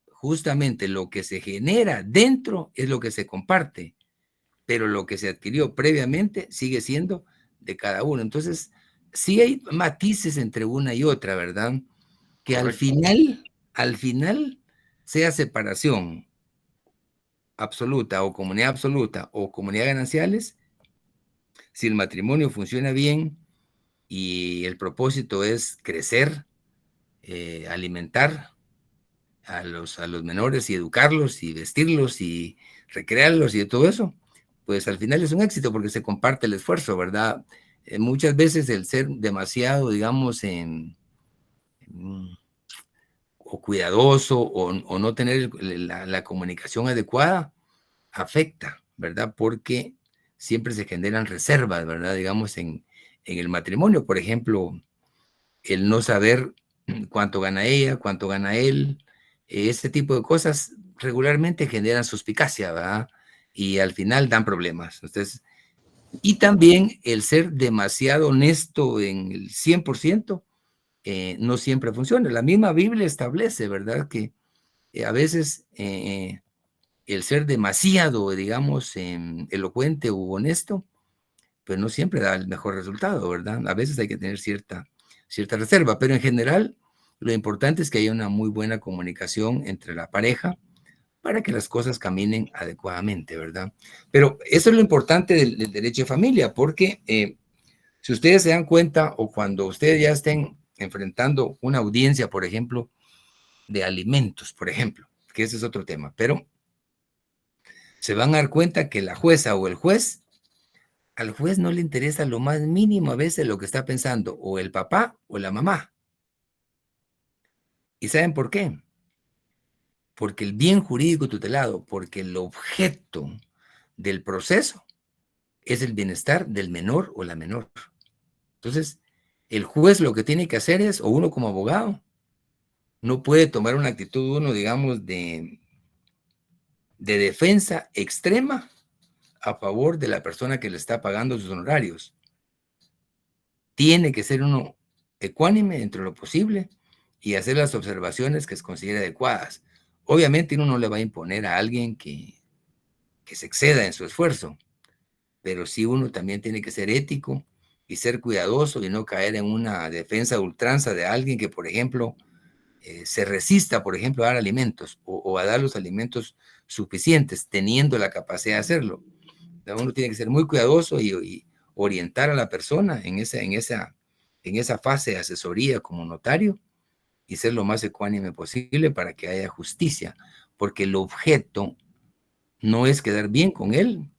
justamente lo que se genera dentro es lo que se comparte, pero lo que se adquirió previamente sigue siendo de cada uno. Entonces, sí hay matices entre una y otra, ¿verdad? Que Correcto. al final, sea separación absoluta o comunidad gananciales, si el matrimonio funciona bien y el propósito es crecer, alimentar a los menores y educarlos y vestirlos y recrearlos y de todo eso, pues al final es un éxito porque se comparte el esfuerzo, ¿verdad? Muchas veces el ser demasiado, digamos, o cuidadoso o no tener la comunicación adecuada afecta, ¿verdad? Porque siempre se generan reservas, ¿verdad? Digamos, en el matrimonio, por ejemplo, el no saber cuánto gana ella, cuánto gana él, ese tipo de cosas regularmente generan suspicacia, ¿verdad? Y al final dan problemas. Entonces, y también el ser demasiado honesto en el 100%, no siempre funciona. La misma Biblia establece, ¿verdad? Que a veces el ser demasiado, digamos, elocuente u honesto, pues no siempre da el mejor resultado, ¿verdad? A veces hay que tener cierta reserva, pero en general lo importante es que haya una muy buena comunicación entre la pareja para que las cosas caminen adecuadamente, ¿verdad? Pero eso es lo importante del derecho de familia, porque si ustedes se dan cuenta o cuando ustedes ya estén enfrentando una audiencia, por ejemplo, de alimentos, por ejemplo, que ese es otro tema, pero se van a dar cuenta que la jueza o el juez, al juez no le interesa lo más mínimo a veces lo que está pensando o el papá o la mamá. ¿Y saben por qué? Porque el bien jurídico tutelado, porque el objeto del proceso es el bienestar del menor o la menor. Entonces, el juez lo que tiene que hacer es, o uno como abogado, no puede tomar una actitud, uno, digamos, de defensa extrema a favor de la persona que le está pagando sus honorarios. Tiene que ser uno ecuánime dentro de lo posible y hacer las observaciones que se considere adecuadas. Obviamente uno no le va a imponer a alguien que se exceda en su esfuerzo, pero sí uno también tiene que ser ético y ser cuidadoso y no caer en una defensa a ultranza de alguien que, por ejemplo, se resista, por ejemplo, a dar alimentos o a dar los alimentos suficientes, teniendo la capacidad de hacerlo. Uno tiene que ser muy cuidadoso y orientar a la persona en esa fase de asesoría como notario y ser lo más ecuánime posible para que haya justicia, porque el objeto no es quedar bien con él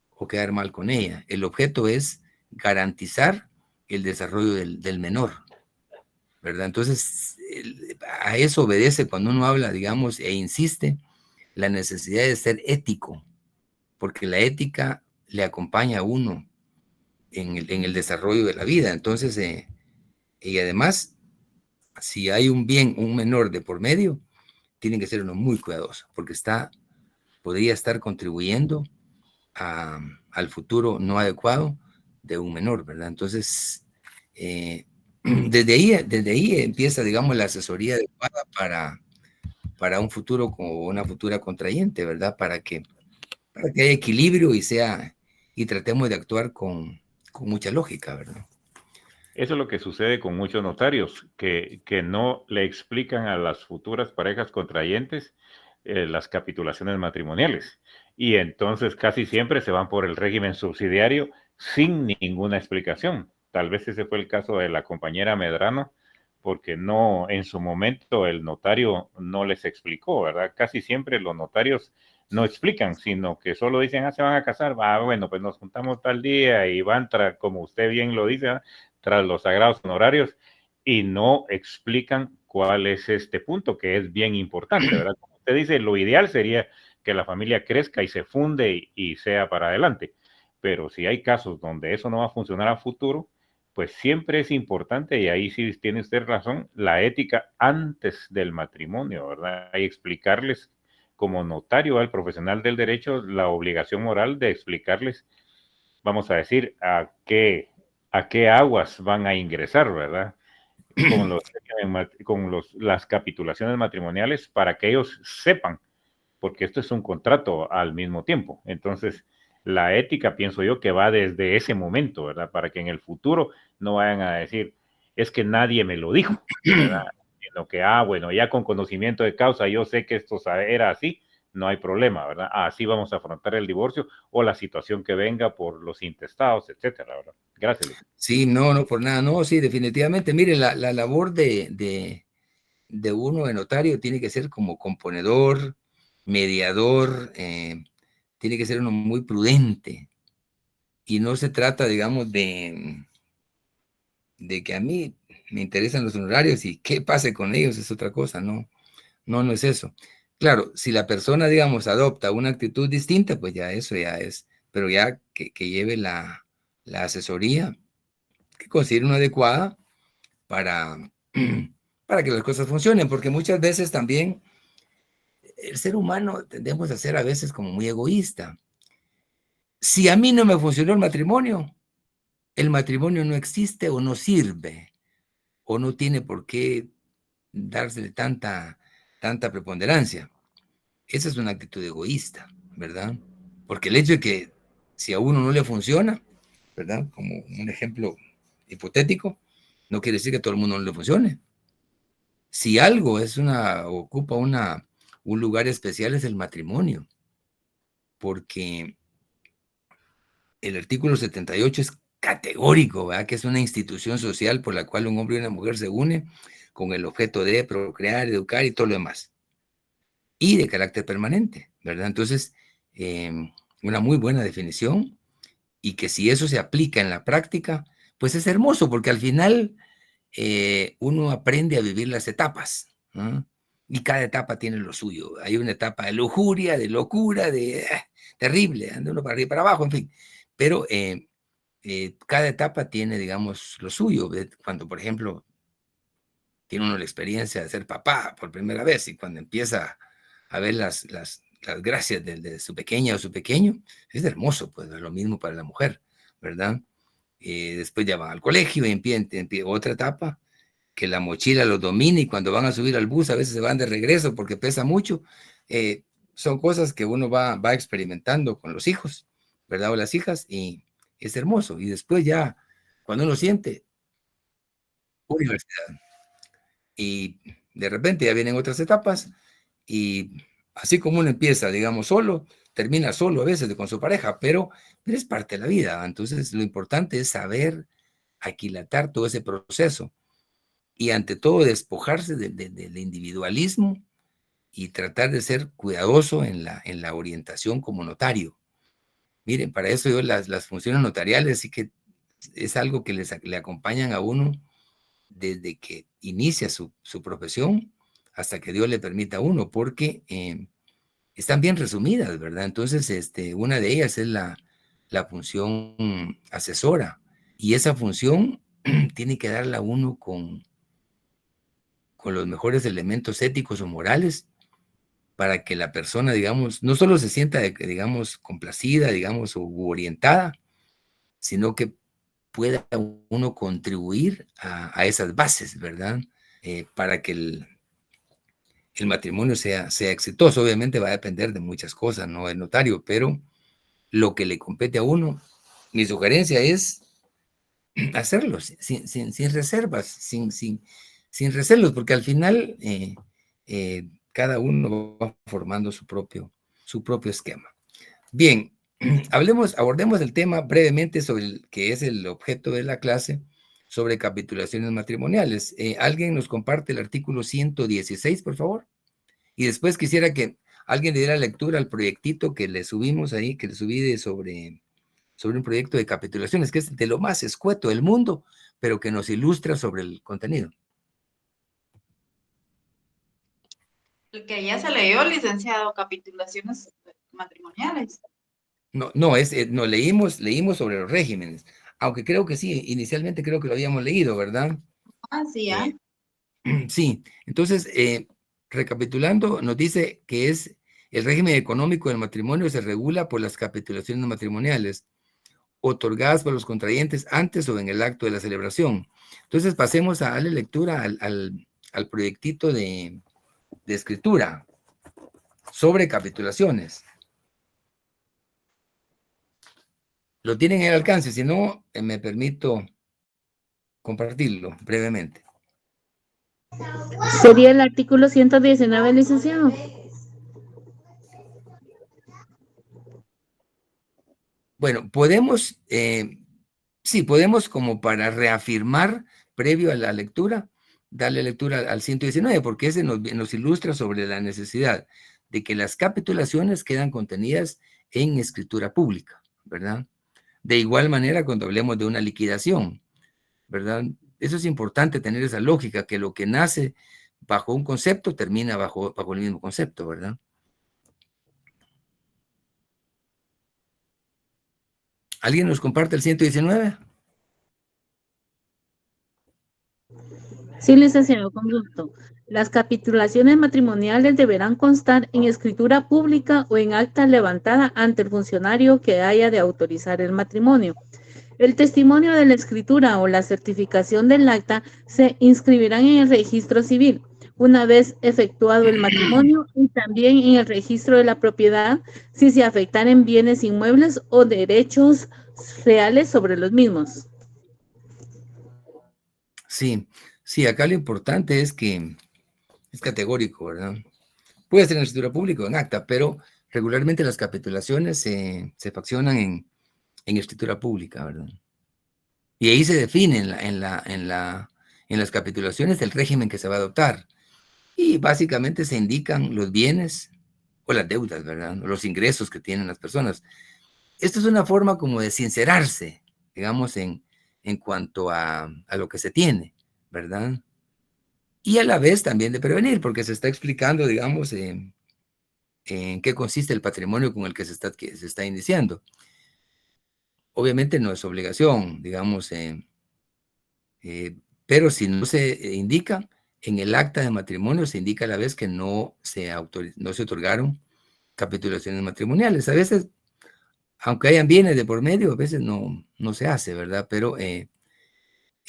o quedar mal con ella. El objeto es garantizar el desarrollo del menor, ¿verdad? Entonces, a eso obedece cuando uno habla, digamos, e insiste, la necesidad de ser ético, porque la ética le acompaña a uno en el desarrollo de la vida. Entonces, y además, si hay un bien, un menor de por medio, tiene que ser uno muy cuidadoso, porque podría estar contribuyendo al futuro no adecuado de un menor, ¿verdad? Entonces, desde ahí empieza, digamos, la asesoría adecuada para un futuro o una futura contrayente, ¿verdad? Para que haya equilibrio y tratemos de actuar con mucha lógica, ¿verdad? Eso es lo que sucede con muchos notarios, que no le explican a las futuras parejas contrayentes las capitulaciones matrimoniales. Y entonces casi siempre se van por el régimen subsidiario sin ninguna explicación. Tal vez ese fue el caso de la compañera Medrano, porque no, en su momento el notario no les explicó, ¿verdad? Casi siempre los notarios no explican, sino que solo dicen, se van a casar, bueno, pues nos juntamos tal día y van, como usted bien lo dice, tras los sagrados honorarios, y no explican cuál es este punto, que es bien importante, ¿verdad? Como usted dice, lo ideal sería que la familia crezca y se funde y sea para adelante, pero si hay casos donde eso no va a funcionar a futuro, pues siempre es importante, y ahí sí tiene usted razón, la ética antes del matrimonio, ¿verdad? Y explicarles como notario, al profesional del derecho, la obligación moral de explicarles, vamos a decir, a qué aguas van a ingresar, ¿verdad? Con las capitulaciones matrimoniales, para que ellos sepan, porque esto es un contrato al mismo tiempo. Entonces, la ética, pienso yo, que va desde ese momento, ¿verdad? Para que en el futuro no vayan a decir, es que nadie me lo dijo, ¿verdad? Sino que, bueno, ya con conocimiento de causa, yo sé que esto era así, no hay problema, ¿verdad? Así vamos a afrontar el divorcio o la situación que venga por los intestados, etcétera, ¿verdad? Gracias, Luis. Sí, no, por nada, no, sí, definitivamente. Mire, la labor de uno de notario tiene que ser como componedor, mediador, tiene que ser uno muy prudente. Y no se trata, digamos, de que a mí me interesan los honorarios y qué pase con ellos es otra cosa, no es eso. Claro, si la persona, digamos, adopta una actitud distinta, pues ya eso ya es, pero ya que lleve la asesoría que considere una adecuada para que las cosas funcionen, porque muchas veces también el ser humano tendemos a ser a veces como muy egoísta. Si a mí no me funcionó el matrimonio no existe o no sirve, o no tiene por qué dársele tanta preponderancia. Esa es una actitud egoísta, ¿verdad? Porque el hecho de que si a uno no le funciona, ¿verdad? Como un ejemplo hipotético, no quiere decir que a todo el mundo no le funcione. Si algo ocupa un lugar especial es el matrimonio, porque el artículo 78 es categórico, ¿verdad? Que es una institución social por la cual un hombre y una mujer se unen con el objeto de procrear, educar y todo lo demás. Y de carácter permanente, ¿verdad? Entonces, una muy buena definición, y que si eso se aplica en la práctica, pues es hermoso, porque al final uno aprende a vivir las etapas, ¿no? Y cada etapa tiene lo suyo. Hay una etapa de lujuria, de locura, de terrible, anda uno para arriba y para abajo, en fin. Pero cada etapa tiene, digamos, lo suyo. Cuando, por ejemplo, tiene uno la experiencia de ser papá por primera vez y cuando empieza a ver las gracias de su pequeña o su pequeño, es hermoso, pues es lo mismo para la mujer, ¿verdad? Después ya van al colegio y empieza otra etapa, que la mochila los domina y cuando van a subir al bus a veces se van de regreso porque pesa mucho. Son cosas que uno va experimentando con los hijos, ¿verdad? O las hijas, y es hermoso. Y después ya, cuando uno siente universidad, y de repente ya vienen otras etapas, y así como uno empieza, digamos, solo, termina solo a veces con su pareja, pero es parte de la vida. Entonces, lo importante es saber aquilatar todo ese proceso y ante todo despojarse del individualismo y tratar de ser cuidadoso en la orientación como notario. Miren, para eso yo las funciones notariales sí que es algo que le acompañan a uno desde que inicia su profesión hasta que Dios le permita a uno, porque están bien resumidas, ¿verdad? Entonces, una de ellas es la función asesora, y esa función tiene que darla uno con los mejores elementos éticos o morales para que la persona, digamos, no solo se sienta, digamos, complacida, digamos, o orientada, sino que pueda uno contribuir a esas bases, ¿verdad? Para que el matrimonio sea exitoso. Obviamente va a depender de muchas cosas, ¿no? El notario, pero lo que le compete a uno, mi sugerencia es hacerlo sin reservas, sin recelos, porque al final cada uno va formando su propio esquema. Bien, abordemos el tema brevemente sobre el que es el objeto de la clase, sobre capitulaciones matrimoniales. ¿Alguien nos comparte el artículo 116, por favor? Y después quisiera que alguien le diera lectura al proyectito que le subimos ahí, que le subí sobre un proyecto de capitulaciones, que es de lo más escueto del mundo, pero que nos ilustra sobre el contenido. El que ya se leyó, licenciado, capitulaciones matrimoniales. No, no, leímos sobre los regímenes, aunque creo que sí, inicialmente creo que lo habíamos leído, ¿verdad? Ah, sí, ya. Sí, entonces, recapitulando, nos dice que es El régimen económico del matrimonio se regula por las capitulaciones matrimoniales otorgadas por los contrayentes antes o en el acto de la celebración. Entonces pasemos a darle lectura al proyectito de escritura sobre capitulaciones. Lo tienen en el alcance, si no, me permito compartirlo brevemente. Sería el artículo 119, licenciado. Bueno, podemos, sí, podemos como para reafirmar previo a la lectura, darle lectura al 119, porque ese nos ilustra sobre la necesidad de que las capitulaciones quedan contenidas en escritura pública, ¿verdad? De igual manera, cuando hablemos de una liquidación, ¿verdad? Eso es importante tener esa lógica, que lo que nace bajo un concepto termina bajo el mismo concepto, ¿verdad? ¿Alguien nos comparte el 119? Sí, licenciado, con gusto. Las capitulaciones matrimoniales deberán constar en escritura pública o en acta levantada ante el funcionario que haya de autorizar el matrimonio. El testimonio de la escritura o la certificación del acta se inscribirán en el registro civil una vez efectuado el matrimonio y también en el registro de la propiedad si se afectaren bienes inmuebles o derechos reales sobre los mismos. Sí, sí, acá lo importante es que es categórico, ¿verdad? Puede ser en escritura pública o en acta, pero regularmente las capitulaciones se faccionan en escritura pública, ¿verdad? Y ahí se define en las capitulaciones el régimen que se va a adoptar. Y básicamente se indican los bienes o las deudas, ¿verdad? O los ingresos que tienen las personas. Esto es una forma como de sincerarse, digamos, en cuanto a lo que se tiene, ¿verdad? Y a la vez también de prevenir, porque se está explicando, digamos, en qué consiste el patrimonio con el que se está iniciando. Obviamente no es obligación, digamos, pero si no se indica, en el acta de matrimonio se indica a la vez que no se otorgaron capitulaciones matrimoniales. A veces, aunque hayan bienes de por medio, a veces no se hace, ¿verdad? Pero el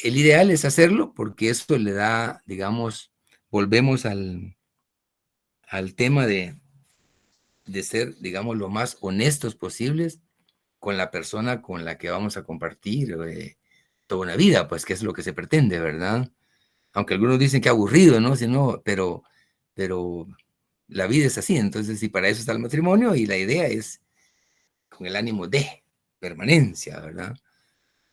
ideal es hacerlo porque esto le da, digamos, volvemos al tema de ser, digamos, lo más honestos posibles con la persona con la que vamos a compartir toda una vida, pues que es lo que se pretende, ¿verdad? Aunque algunos dicen que aburrido, ¿no? Si no, pero la vida es así, entonces, y para eso está el matrimonio, y la idea es con el ánimo de permanencia, ¿verdad?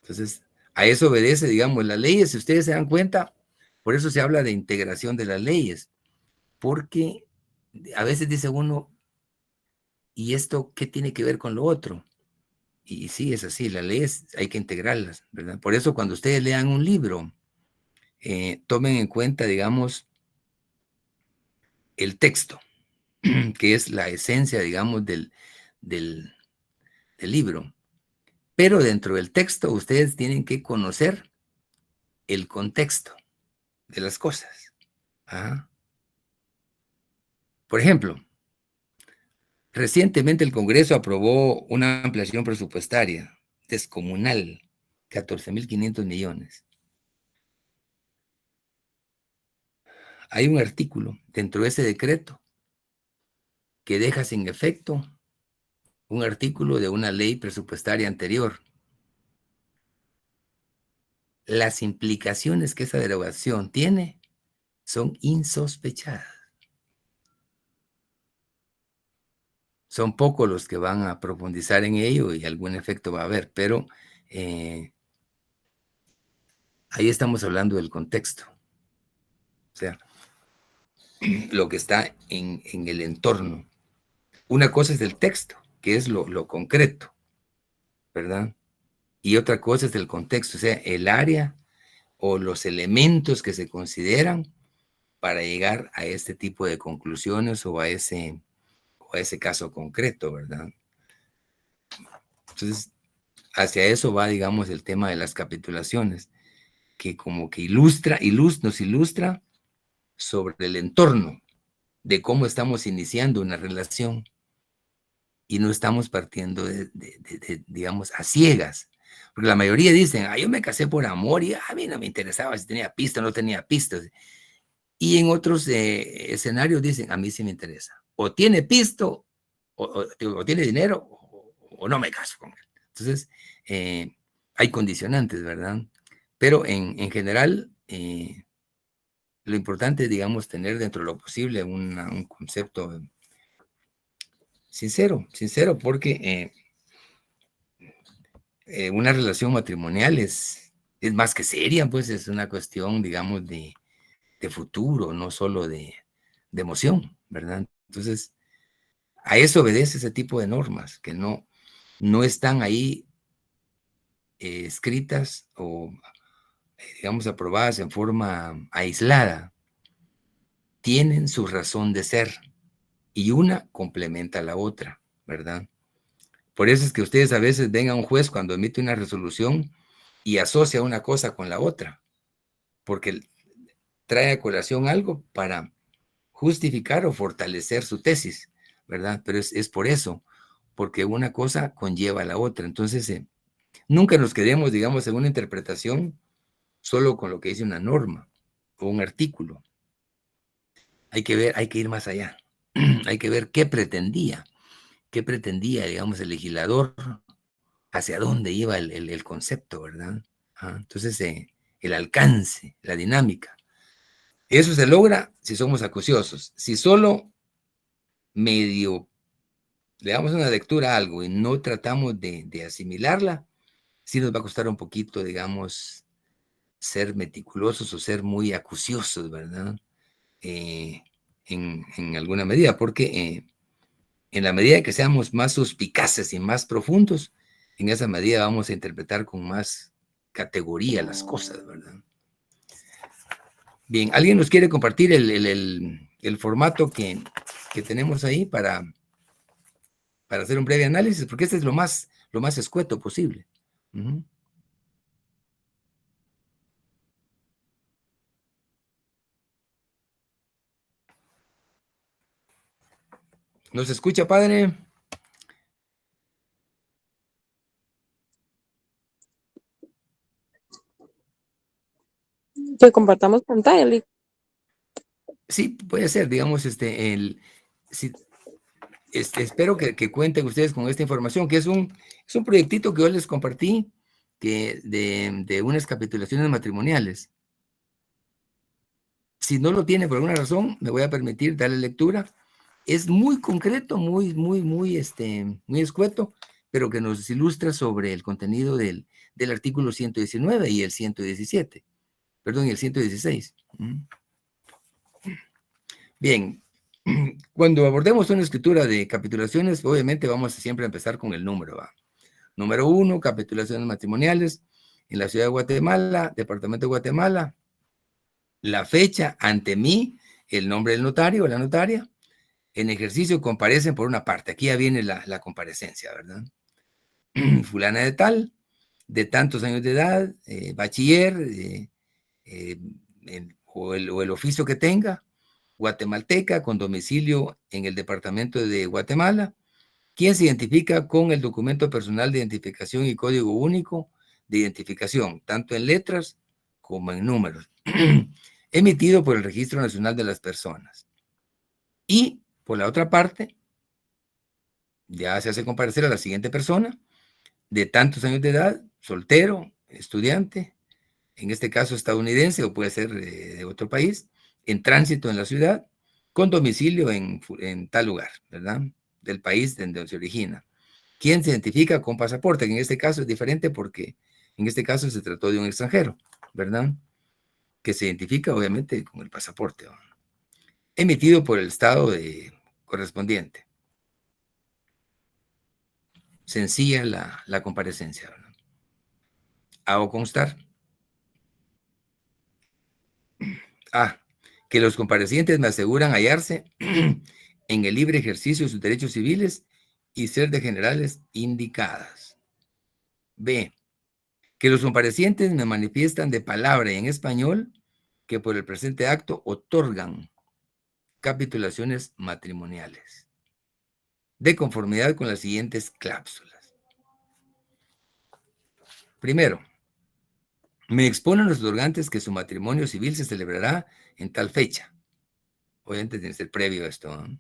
Entonces, a eso obedece, digamos, las leyes. Si ustedes se dan cuenta, por eso se habla de integración de las leyes, porque a veces dice uno, ¿y esto qué tiene que ver con lo otro? Y sí, es así, las leyes hay que integrarlas, ¿verdad? Por eso cuando ustedes lean un libro, tomen en cuenta, digamos, el texto, que es la esencia, digamos, del libro. Pero dentro del texto ustedes tienen que conocer el contexto de las cosas. ¿Ah? Por ejemplo, recientemente el Congreso aprobó una ampliación presupuestaria descomunal, 14.500 millones. Hay un artículo dentro de ese decreto que deja sin efecto un artículo de una ley presupuestaria anterior. Las implicaciones que esa derogación tiene son insospechadas. Son pocos los que van a profundizar en ello y algún efecto va a haber, pero ahí estamos hablando del contexto. O sea, lo que está en el entorno. Una cosa es el texto, que es lo concreto, ¿verdad? Y otra cosa es el contexto, o sea, el área o los elementos que se consideran para llegar a este tipo de conclusiones o a ese caso concreto, ¿verdad? Entonces, hacia eso va, digamos, el tema de las capitulaciones, que como que nos ilustra sobre el entorno de cómo estamos iniciando una relación y no estamos partiendo digamos, a ciegas. Porque la mayoría dicen, yo me casé por amor y a mí no me interesaba si tenía pista o no tenía pistas. Y en otros escenarios dicen, a mí sí me interesa. O tiene pisto, o tiene dinero, o no me caso con él. Entonces, hay condicionantes, ¿verdad? Pero en general, lo importante es, digamos, tener dentro de lo posible un concepto sincero, porque una relación matrimonial es más que seria, pues es una cuestión, digamos, de futuro, no solo de emoción, ¿verdad? Entonces, a eso obedece ese tipo de normas, que no están ahí escritas o, digamos, aprobadas en forma aislada. Tienen su razón de ser y una complementa a la otra, ¿verdad? Por eso es que ustedes a veces ven a un juez cuando emite una resolución y asocia una cosa con la otra, porque trae a colación algo para justificar o fortalecer su tesis, ¿verdad? Pero es por eso, porque una cosa conlleva a la otra. Entonces, nunca nos quedemos, digamos, en una interpretación solo con lo que dice una norma o un artículo. Hay que ver, hay que ir más allá. Hay que ver qué pretendía, digamos, el legislador, hacia dónde iba el concepto, ¿verdad? Entonces, el alcance, la dinámica. Eso se logra si somos acuciosos. Si solo medio le damos una lectura a algo y no tratamos de asimilarla, sí nos va a costar un poquito, digamos, ser meticulosos o ser muy acuciosos, ¿verdad? En alguna medida, porque en la medida que seamos más suspicaces y más profundos, en esa medida vamos a interpretar con más categoría las cosas, ¿verdad? Bien, ¿alguien nos quiere compartir el formato que tenemos ahí para hacer un breve análisis? Porque este es lo más escueto posible. ¿Nos escucha, padre? Que compartamos pantalla, Lick. Sí, puede ser, digamos, espero que cuenten ustedes con esta información, que es un proyectito que yo les compartí de unas capitulaciones matrimoniales. Si no lo tiene por alguna razón, me voy a permitir darle lectura. Es muy concreto, muy escueto, pero que nos ilustra sobre el contenido del artículo 119 y el 117. Perdón, y el 116. Bien, cuando abordemos una escritura de capitulaciones, obviamente vamos a siempre empezar con el número, ¿va? Número 1, capitulaciones matrimoniales en la ciudad de Guatemala, departamento de Guatemala. La fecha ante mí, el nombre del notario o la notaria. En ejercicio comparecen por una parte. Aquí ya viene la comparecencia, ¿verdad? Fulana de tal, de tantos años de edad, bachiller, o el oficio que tenga, guatemalteca, con domicilio en el departamento de Guatemala, quien se identifica con el documento personal de identificación y código único de identificación, tanto en letras como en números, emitido por el Registro Nacional de las Personas. Y, por la otra parte, ya se hace comparecer a la siguiente persona, de tantos años de edad, soltero, estudiante, en este caso estadounidense o puede ser de otro país, en tránsito en la ciudad, con domicilio en tal lugar, ¿verdad? Del país donde se origina. ¿Quién se identifica con pasaporte? Que en este caso es diferente porque en este caso se trató de un extranjero, ¿verdad? Que se identifica obviamente con el pasaporte, ¿no? Emitido por el estado correspondiente. Sencilla la comparecencia, ¿verdad? Hago constar que los comparecientes me aseguran hallarse en el libre ejercicio de sus derechos civiles y ser de generales indicadas. B, que los comparecientes me manifiestan de palabra y en español que por el presente acto otorgan capitulaciones matrimoniales, de conformidad con las siguientes cláusulas. Primero, me exponen los otorgantes que su matrimonio civil se celebrará en tal fecha. Obviamente tiene que ser previo a esto, ¿no?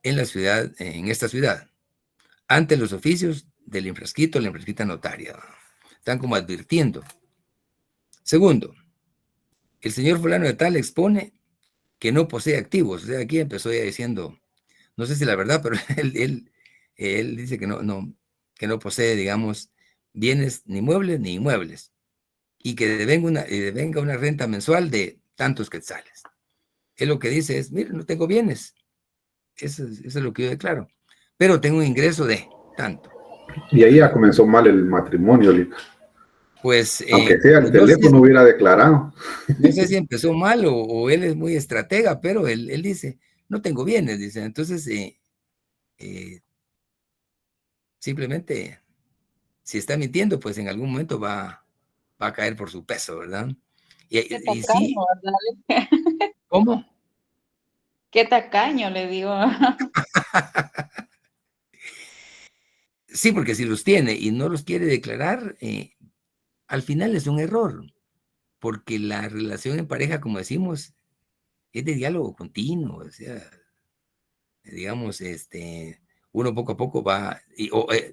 En esta ciudad, ante los oficios del infrasquito, la infrasquita notaria. Están como advirtiendo. Segundo, el señor fulano de tal expone que no posee activos. O sea, aquí empezó ya diciendo, no sé si la verdad, pero él dice que no posee, digamos, bienes ni muebles ni inmuebles, y que devenga una renta mensual de tantos quetzales. Él lo que dice es, mire, no tengo bienes. Eso es lo que yo declaro. Pero tengo un ingreso de tanto. Y ahí ya comenzó mal el matrimonio, Lica. Pues, aunque sea el teléfono hubiera declarado. No sé si empezó mal o él es muy estratega, pero él dice, no tengo bienes, dice. Entonces, simplemente, si está mintiendo, pues en algún momento va a caer por su peso, ¿verdad? Qué tacaño, sí, ¿verdad? ¿Cómo? Qué tacaño, le digo. Sí, porque si los tiene y no los quiere declarar, al final es un error, porque la relación en pareja, como decimos, es de diálogo continuo, o sea, digamos, uno poco a poco va,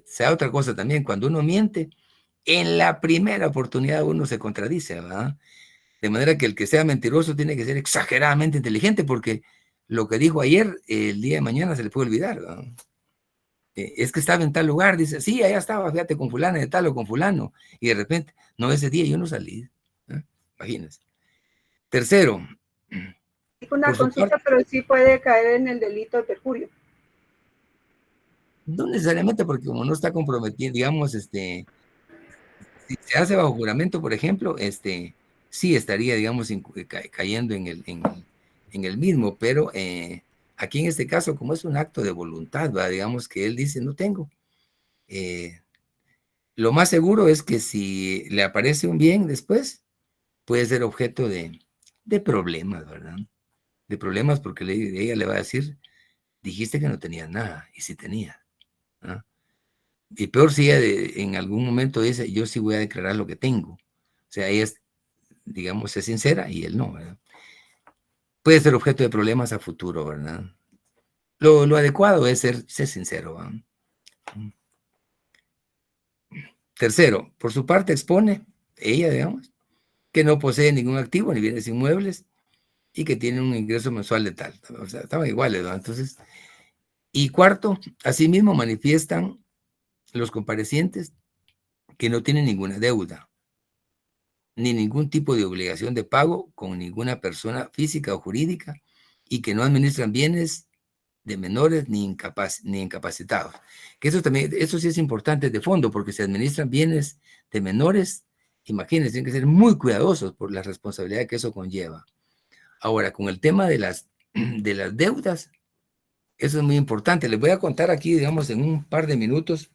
sea otra cosa también, cuando uno miente, en la primera oportunidad uno se contradice, ¿verdad? De manera que el que sea mentiroso tiene que ser exageradamente inteligente, porque lo que dijo ayer, el día de mañana se le puede olvidar, ¿verdad? Es que estaba en tal lugar, dice, sí, allá estaba, fíjate, con fulana de tal o con fulano, y de repente, no, ese día yo no salí, ¿eh? Imagínense. Tercero, una consulta, pero sí puede caer en el delito de perjurio. No necesariamente, porque como no está comprometido, digamos, si se hace bajo juramento, por ejemplo, sí estaría, digamos, cayendo en el mismo, pero aquí en este caso, como es un acto de voluntad, ¿va? Digamos que él dice, no tengo. Lo más seguro es que si le aparece un bien después, puede ser objeto de problemas, ¿verdad? De problemas porque ella le va a decir, dijiste que no tenías nada, y sí tenía, ¿no? Y peor si ella en algún momento dice, yo sí voy a declarar lo que tengo. O sea, ella es, digamos, es sincera y él no, ¿verdad? Puede ser objeto de problemas a futuro, ¿verdad? Lo adecuado es ser sincero, ¿verdad? Tercero, por su parte expone, ella, digamos, que no posee ningún activo ni bienes inmuebles y que tiene un ingreso mensual de tal. O sea, estaban iguales, ¿verdad? Entonces, y cuarto, asimismo manifiestan los comparecientes que no tienen ninguna deuda, ni ningún tipo de obligación de pago con ninguna persona física o jurídica y que no administran bienes de menores ni incapacitados. Que eso sí es importante de fondo, porque si administran bienes de menores, imagínense, tienen que ser muy cuidadosos por la responsabilidad que eso conlleva. Ahora, con el tema de las deudas, eso es muy importante. Les voy a contar aquí, digamos, en un par de minutos,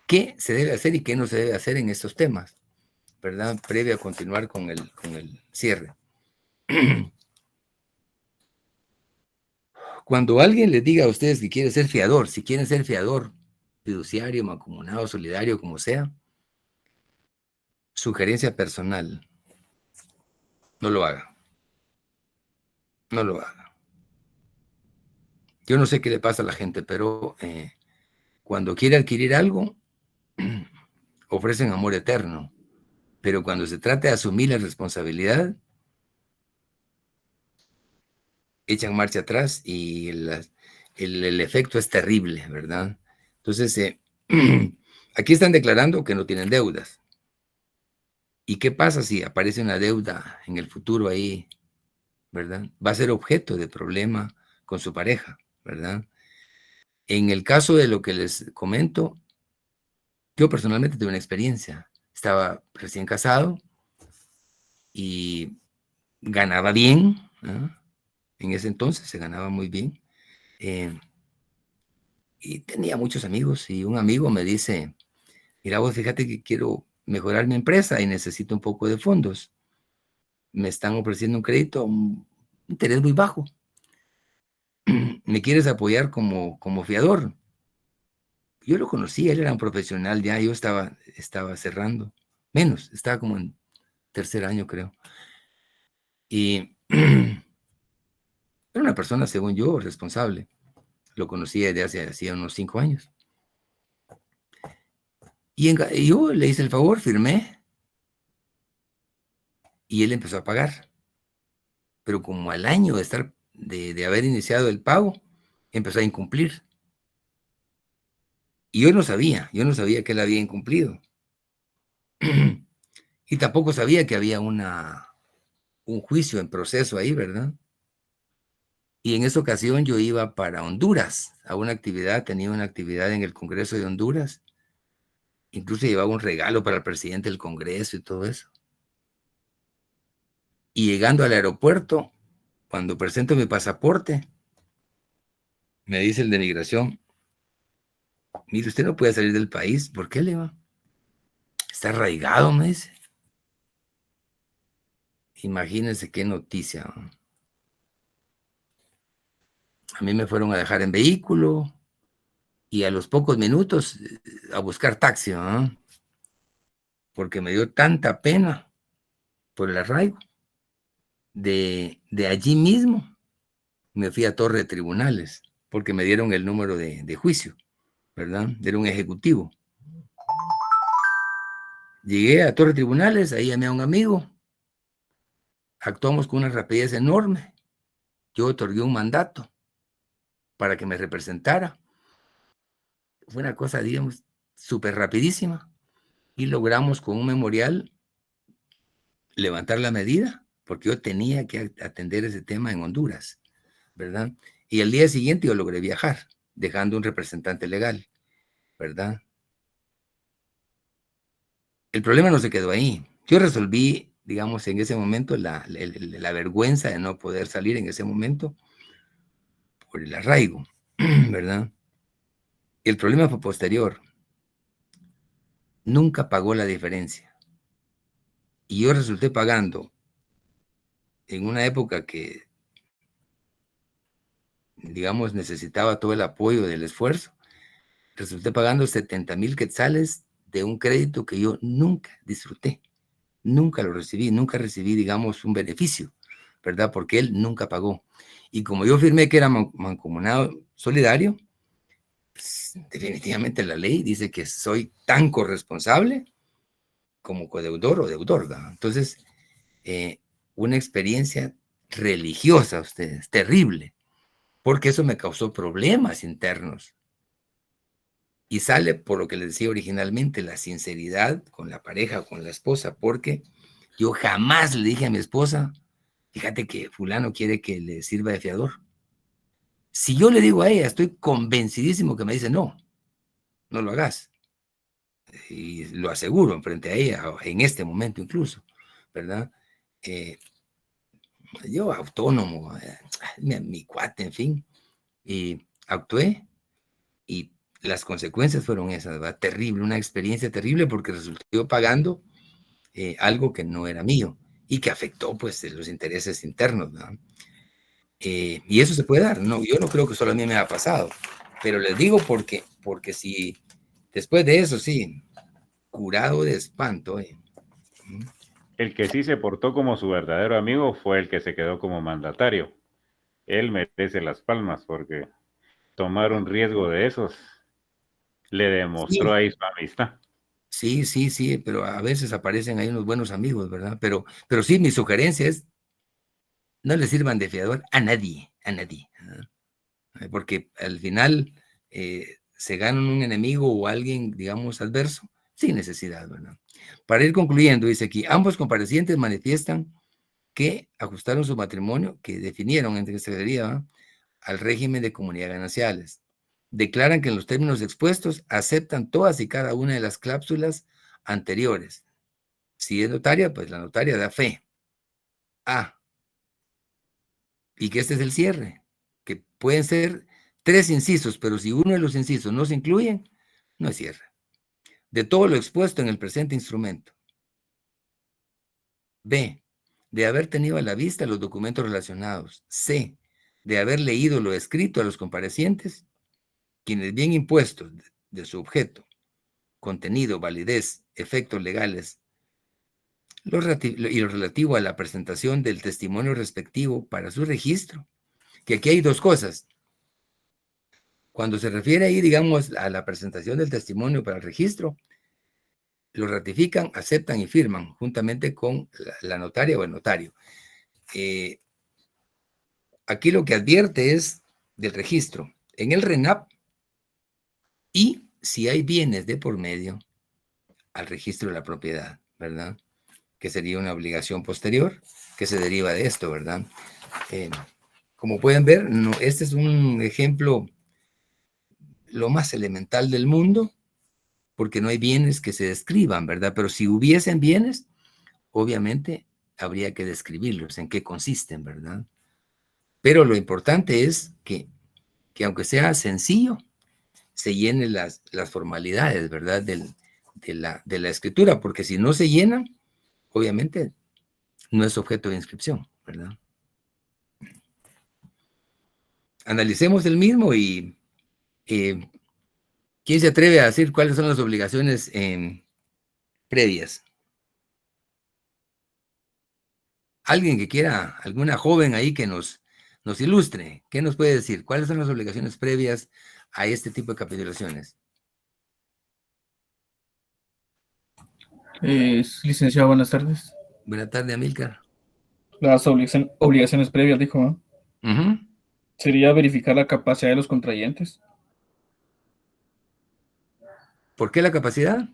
qué se debe hacer y qué no se debe hacer en estos temas, ¿verdad? Previo a continuar con el cierre. Cuando alguien les diga a ustedes que quiere ser fiador, si quieren ser fiador, fiduciario, mancomunado, solidario, como sea, sugerencia personal, no lo haga. No lo haga. Yo no sé qué le pasa a la gente, pero cuando quiere adquirir algo, ofrecen amor eterno. Pero cuando se trata de asumir la responsabilidad, echan marcha atrás y el efecto es terrible, ¿verdad? Entonces, aquí están declarando que no tienen deudas. ¿Y qué pasa si aparece una deuda en el futuro ahí, ¿verdad? Va a ser objeto de problema con su pareja, ¿verdad? En el caso de lo que les comento, yo personalmente tuve una experiencia. Estaba recién casado y ganaba bien, ¿no? En ese entonces se ganaba muy bien. Y tenía muchos amigos y un amigo me dice, mira vos, fíjate que quiero mejorar mi empresa y necesito un poco de fondos. me están ofreciendo un crédito a un interés muy bajo. ¿Me quieres apoyar como fiador? Yo lo conocía, él era un profesional ya, yo estaba cerrando, menos, estaba como en tercer año, creo. Y era una persona, según yo, responsable. Lo conocía desde hacía unos 5 años. Y yo le hice el favor, firmé, y él empezó a pagar. Pero como al año de haber iniciado el pago, empezó a incumplir. Y yo no sabía que él había incumplido. Y tampoco sabía que había un juicio en proceso ahí, ¿verdad? Y en esa ocasión yo iba para Honduras, a una actividad, tenía una actividad en el Congreso de Honduras. Incluso llevaba un regalo para el presidente del Congreso y todo eso. Y llegando al aeropuerto, cuando presento mi pasaporte, me dice el de migración, mire, usted no puede salir del país. ¿Por qué, le va? Está arraigado, me dice. Imagínense qué noticia. A mí me fueron a dejar en vehículo y a los pocos minutos a buscar taxi, ¿no? Porque me dio tanta pena por el arraigo. De allí mismo me fui a Torre de Tribunales porque me dieron el número de juicio, ¿verdad? Era un ejecutivo. Llegué a Torre de Tribunales, ahí llamé a un amigo, actuamos con una rapidez enorme. Yo otorgué un mandato para que me representara. Fue una cosa, digamos, súper rapidísima y logramos con un memorial levantar la medida porque yo tenía que atender ese tema en Honduras, ¿verdad? Y al día siguiente yo logré viajar, dejando un representante legal, ¿verdad? El problema no se quedó ahí. Yo resolví, digamos, en ese momento la vergüenza de no poder salir en ese momento por el arraigo, ¿verdad? El problema fue posterior. Nunca pagó la diferencia. Y yo resulté pagando en una época que, digamos, necesitaba todo el apoyo del esfuerzo. Resulté pagando 70,000 quetzales de un crédito que yo nunca disfruté. Nunca lo recibí, nunca recibí, digamos, un beneficio, ¿verdad? Porque él nunca pagó. Y como yo firmé que era mancomunado solidario, pues, definitivamente la ley dice que soy tan corresponsable como codeudor o deudor, ¿verdad? Entonces, una experiencia religiosa, ustedes, terrible, porque eso me causó problemas internos. Y sale por lo que les decía originalmente, la sinceridad con la pareja o con la esposa, porque yo jamás le dije a mi esposa, fíjate que fulano quiere que le sirva de fiador. Si yo le digo a ella, estoy convencidísimo que me dice, no lo hagas. Y lo aseguro enfrente a ella, en este momento incluso, ¿verdad? Yo autónomo, mi cuate, en fin, y actué, y las consecuencias fueron esas, ¿verdad? Terrible, una experiencia terrible porque resultó pagando algo que no era mío y que afectó, pues, los intereses internos, ¿verdad? Y eso se puede dar, no, yo no creo que solo a mí me ha pasado, pero les digo porque si después de eso, sí, curado de espanto. El que sí se portó como su verdadero amigo fue el que se quedó como mandatario. Él merece las palmas porque tomar un riesgo de esos le demostró ahí su amistad. Sí, pero a veces aparecen ahí unos buenos amigos, ¿verdad? Pero sí, mi sugerencia es, no le sirvan de fiador a nadie, porque al final se ganan un enemigo o alguien, digamos, adverso, sin necesidad, ¿verdad? Para ir concluyendo, dice aquí, ambos comparecientes manifiestan que ajustaron su matrimonio, que definieron entre que sería al régimen de comunidad gananciales. Declaran que en los términos expuestos aceptan todas y cada una de las cláusulas anteriores. Si es notaria, pues la notaria da fe. Y que este es el cierre, que pueden ser 3 incisos, pero si uno de los incisos no se incluyen, no es cierre. De todo lo expuesto en el presente instrumento. B. de haber tenido a la vista los documentos relacionados. C, de haber leído lo escrito a los comparecientes, quienes bien impuestos de su objeto, contenido, validez, efectos legales, y lo relativo a la presentación del testimonio respectivo para su registro, que aquí hay dos cosas. Cuando se refiere ahí, digamos, a la presentación del testimonio para el registro, lo ratifican, aceptan y firman juntamente con la notaria o el notario. Aquí lo que advierte es del registro en el RENAP y si hay bienes de por medio al registro de la propiedad, ¿verdad? Que sería una obligación posterior que se deriva de esto, ¿verdad? Como pueden ver, este es un ejemplo lo más elemental del mundo, porque no hay bienes que se describan, ¿verdad? Pero si hubiesen bienes, obviamente habría que describirlos, en qué consisten, ¿verdad? Pero lo importante es que aunque sea sencillo, se llenen las formalidades, ¿verdad? De la escritura, porque si no se llenan, obviamente no es objeto de inscripción, ¿verdad? Analicemos el mismo y ¿quién se atreve a decir cuáles son las obligaciones previas? Alguien que quiera, alguna joven ahí que nos ilustre, ¿qué nos puede decir? ¿Cuáles son las obligaciones previas a este tipo de capitulaciones? Licenciado, buenas tardes. Buenas tardes, Amílcar. Las obligaciones previas, dijo, ¿no? Ujú. Sería verificar la capacidad de los contrayentes. ¿Por qué la capacidad?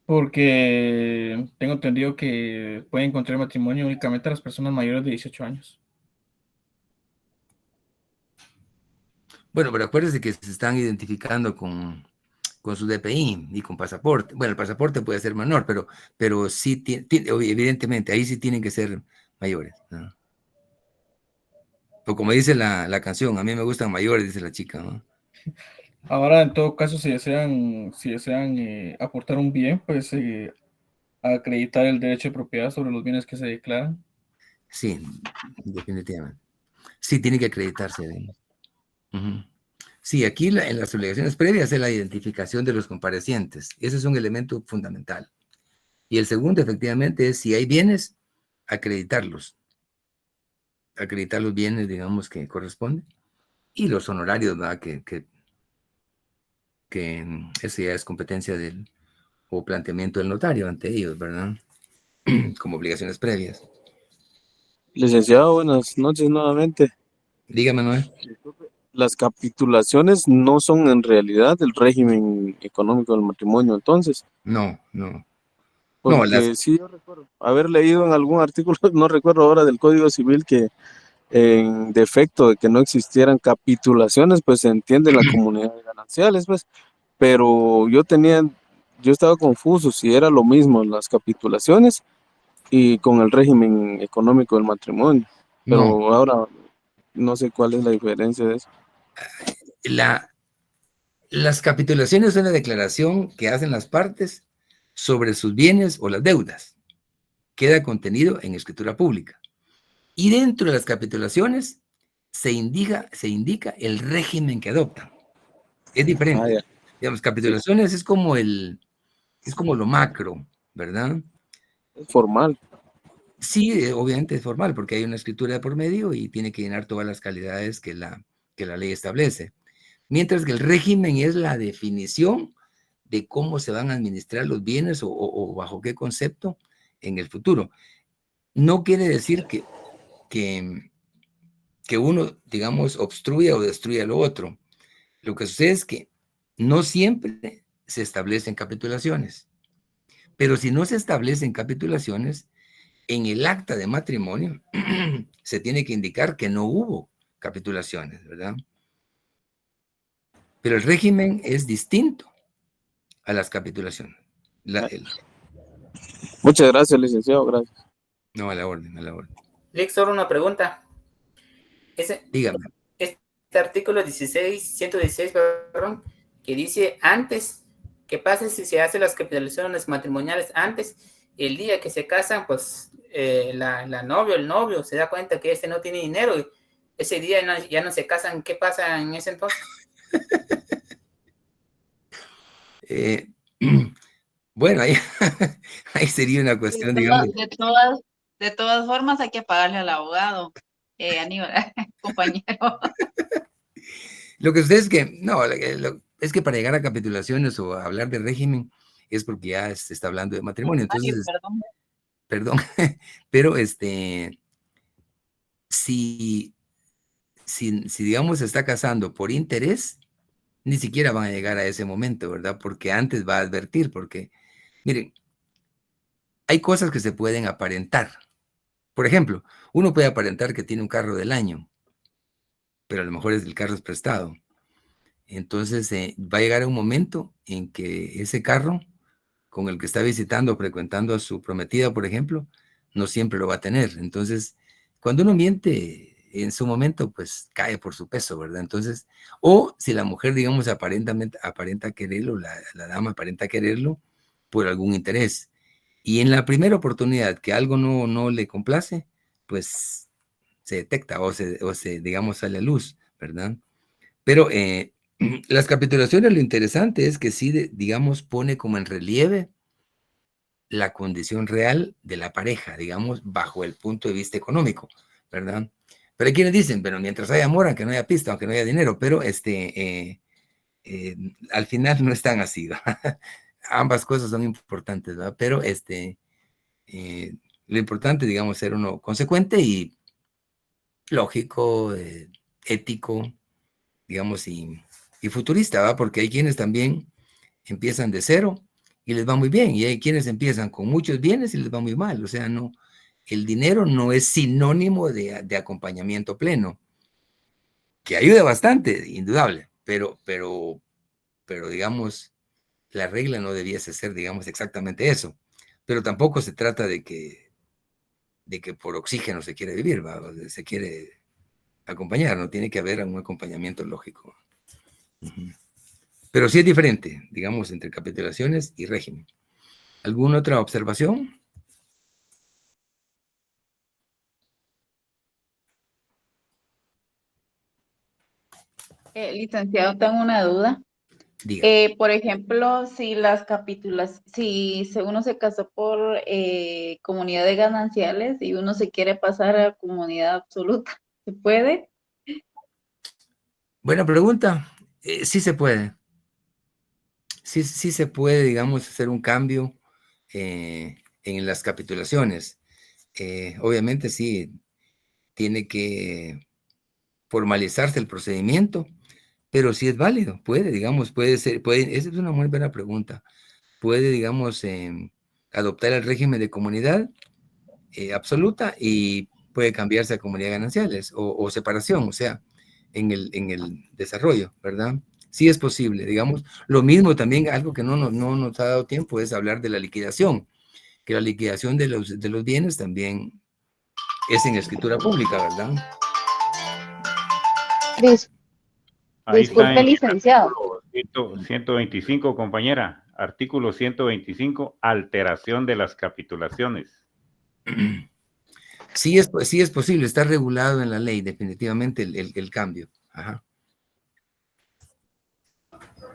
Porque tengo entendido que pueden contraer matrimonio únicamente a las personas mayores de 18 años. Bueno, pero acuérdense que se están identificando con su DPI y con pasaporte. Bueno, el pasaporte puede ser menor, pero sí, evidentemente, ahí sí tienen que ser mayores, ¿no? Pues como dice la canción, a mí me gustan mayores, dice la chica, ¿no? Ahora, en todo caso, si desean aportar un bien, pues acreditar el derecho de propiedad sobre los bienes que se declaran. Sí, definitivamente. Sí, tiene que acreditarse. Uh-huh. Sí, aquí en las obligaciones previas es la identificación de los comparecientes. Ese es un elemento fundamental. Y el segundo, efectivamente, es si hay bienes, acreditarlos. Acreditar los bienes, digamos, que corresponden. Y los honorarios, ¿verdad? Que eso ya es competencia o planteamiento del notario ante ellos, ¿verdad? Como obligaciones previas. Licenciado, buenas noches nuevamente. Dígame, Noé. Las capitulaciones no son en realidad el régimen económico del matrimonio, entonces. No. Porque sí, yo recuerdo haber leído en algún artículo, no recuerdo ahora, del Código Civil que en defecto de que no existieran capitulaciones, pues se entiende la comunidad de gananciales, pues. Pero yo estaba confuso si era lo mismo las capitulaciones y con el régimen económico del matrimonio. Pero ahora no sé cuál es la diferencia de eso. Las capitulaciones son la declaración que hacen las partes sobre sus bienes o las deudas. Queda contenido en escritura pública. Y dentro de las capitulaciones se indica el régimen que adoptan. Es diferente. Digamos, capitulaciones es como lo macro, ¿verdad? Es formal. Sí, obviamente es formal, porque hay una escritura de por medio y tiene que llenar todas las calidades que la ley establece. Mientras que el régimen es la definición de cómo se van a administrar los bienes o bajo qué concepto en el futuro. No quiere decir que uno, digamos, obstruya o destruya lo otro. Lo que sucede es que no siempre se establecen capitulaciones. Pero si no se establecen capitulaciones, en el acta de matrimonio se tiene que indicar que no hubo capitulaciones, ¿verdad? Pero el régimen es distinto a las capitulaciones. Muchas gracias, licenciado, gracias. No, a la orden. Lex, solo una pregunta. Dígame. Este artículo 116, perdón, que dice antes, ¿qué pasa si se hacen las capitulaciones matrimoniales antes? el día que se casan, pues la novia o el novio se da cuenta que este no tiene dinero y ese día ya no se casan. ¿Qué pasa en ese entonces? Bueno, ahí sería una cuestión, digamos. De todas formas, hay que pagarle al abogado, Aníbal, compañero. Lo que sucede es que, no, es que para llegar a capitulaciones o a hablar de régimen es porque ya se está hablando de matrimonio. Entonces, perdón, pero si digamos se está casando por interés, ni siquiera van a llegar a ese momento, ¿verdad? Porque antes va a advertir, porque, miren, hay cosas que se pueden aparentar. Por ejemplo, uno puede aparentar que tiene un carro del año, pero a lo mejor el carro es prestado. Entonces, va a llegar un momento en que ese carro con el que está visitando o frecuentando a su prometida, por ejemplo, no siempre lo va a tener. Entonces, cuando uno miente en su momento, pues cae por su peso, ¿verdad? Entonces, o si la mujer, digamos, aparenta quererlo, la dama aparenta quererlo por algún interés. Y en la primera oportunidad que algo no le complace, pues se detecta o se, digamos, sale a luz, ¿verdad? Pero las capitulaciones, lo interesante es que sí, digamos, pone como en relieve la condición real de la pareja, digamos, bajo el punto de vista económico, ¿verdad? Pero hay quienes dicen, pero mientras haya amor, aunque no haya pista, aunque no haya dinero, pero al final no es tan así, ¿verdad? Ambas cosas son importantes, ¿verdad? Pero lo importante, digamos, ser uno consecuente y lógico, ético, digamos, y futurista, ¿verdad? Porque hay quienes también empiezan de cero y les va muy bien, y hay quienes empiezan con muchos bienes y les va muy mal. O sea, no, el dinero no es sinónimo de acompañamiento pleno, que ayuda bastante, indudable, pero digamos, la regla no debiese ser, digamos, exactamente eso. Pero tampoco se trata de que por oxígeno se quiere vivir, ¿va? Se quiere acompañar, no tiene que haber un acompañamiento lógico. Pero sí es diferente, digamos, entre capitulaciones y régimen. ¿Alguna otra observación? Licenciado, tengo una duda. Por ejemplo, si uno se casó por comunidad de gananciales y uno se quiere pasar a comunidad absoluta, ¿se puede? Buena pregunta. Sí se puede. Sí se puede, digamos, hacer un cambio en las capitulaciones. Obviamente sí, tiene que formalizarse el procedimiento, pero sí es válido, puede, digamos, esa es una muy buena pregunta. Puede, digamos, adoptar el régimen de comunidad absoluta y puede cambiarse a comunidad gananciales o separación, o sea, en el desarrollo, ¿verdad? Sí es posible, digamos. Lo mismo también, algo que no nos ha dado tiempo es hablar de la liquidación, que la liquidación de los bienes también es en escritura pública, ¿verdad? Disculpe, licenciado. 125, compañera. Artículo 125, alteración de las capitulaciones. Sí es posible, está regulado en la ley, definitivamente, el cambio. Ajá.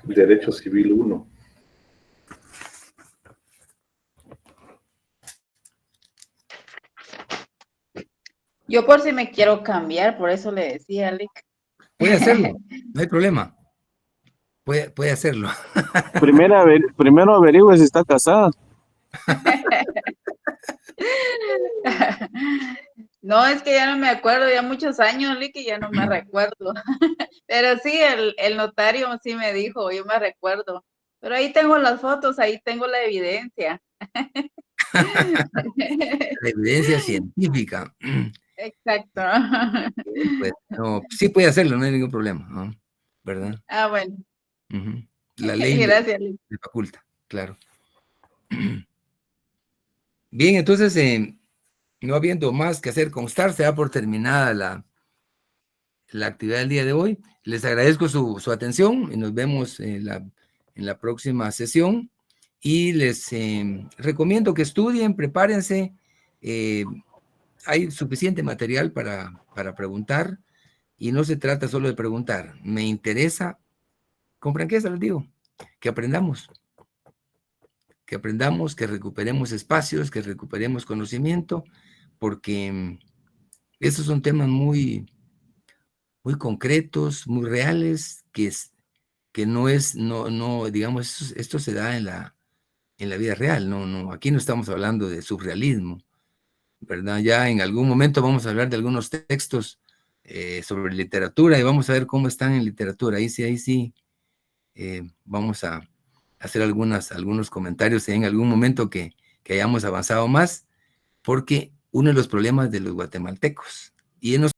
Derecho Civil 1. Yo por si me quiero cambiar, por eso le decía, Alec. Puede hacerlo, no hay problema. Puede hacerlo. Primero averigüe si está casada. No, es que ya no me acuerdo, ya muchos años, Lick, ya no me recuerdo. Pero sí, el notario sí me dijo, yo me recuerdo. Pero ahí tengo las fotos, ahí tengo la evidencia. La evidencia científica. Exacto. Pues, no, sí puede hacerlo, no hay ningún problema, ¿no? ¿Verdad? Ah, bueno. La ley Gracias, le faculta, claro. Bien, entonces, no habiendo más que hacer constar, se da por terminada la actividad del día de hoy. Les agradezco su atención y nos vemos en la próxima sesión. Y les recomiendo que estudien, prepárense. Hay suficiente material para preguntar y no se trata solo de preguntar. Me interesa, con franqueza les digo, que aprendamos, que recuperemos espacios, que recuperemos conocimiento, porque esos son temas muy concretos, muy reales, que no es, digamos, esto se da en la vida real, no, aquí no estamos hablando de surrealismo, ¿verdad? Ya en algún momento vamos a hablar de algunos textos sobre literatura y vamos a ver cómo están en literatura, ahí sí, vamos a hacer algunos comentarios en algún momento que hayamos avanzado más, porque uno de los problemas de los guatemaltecos, y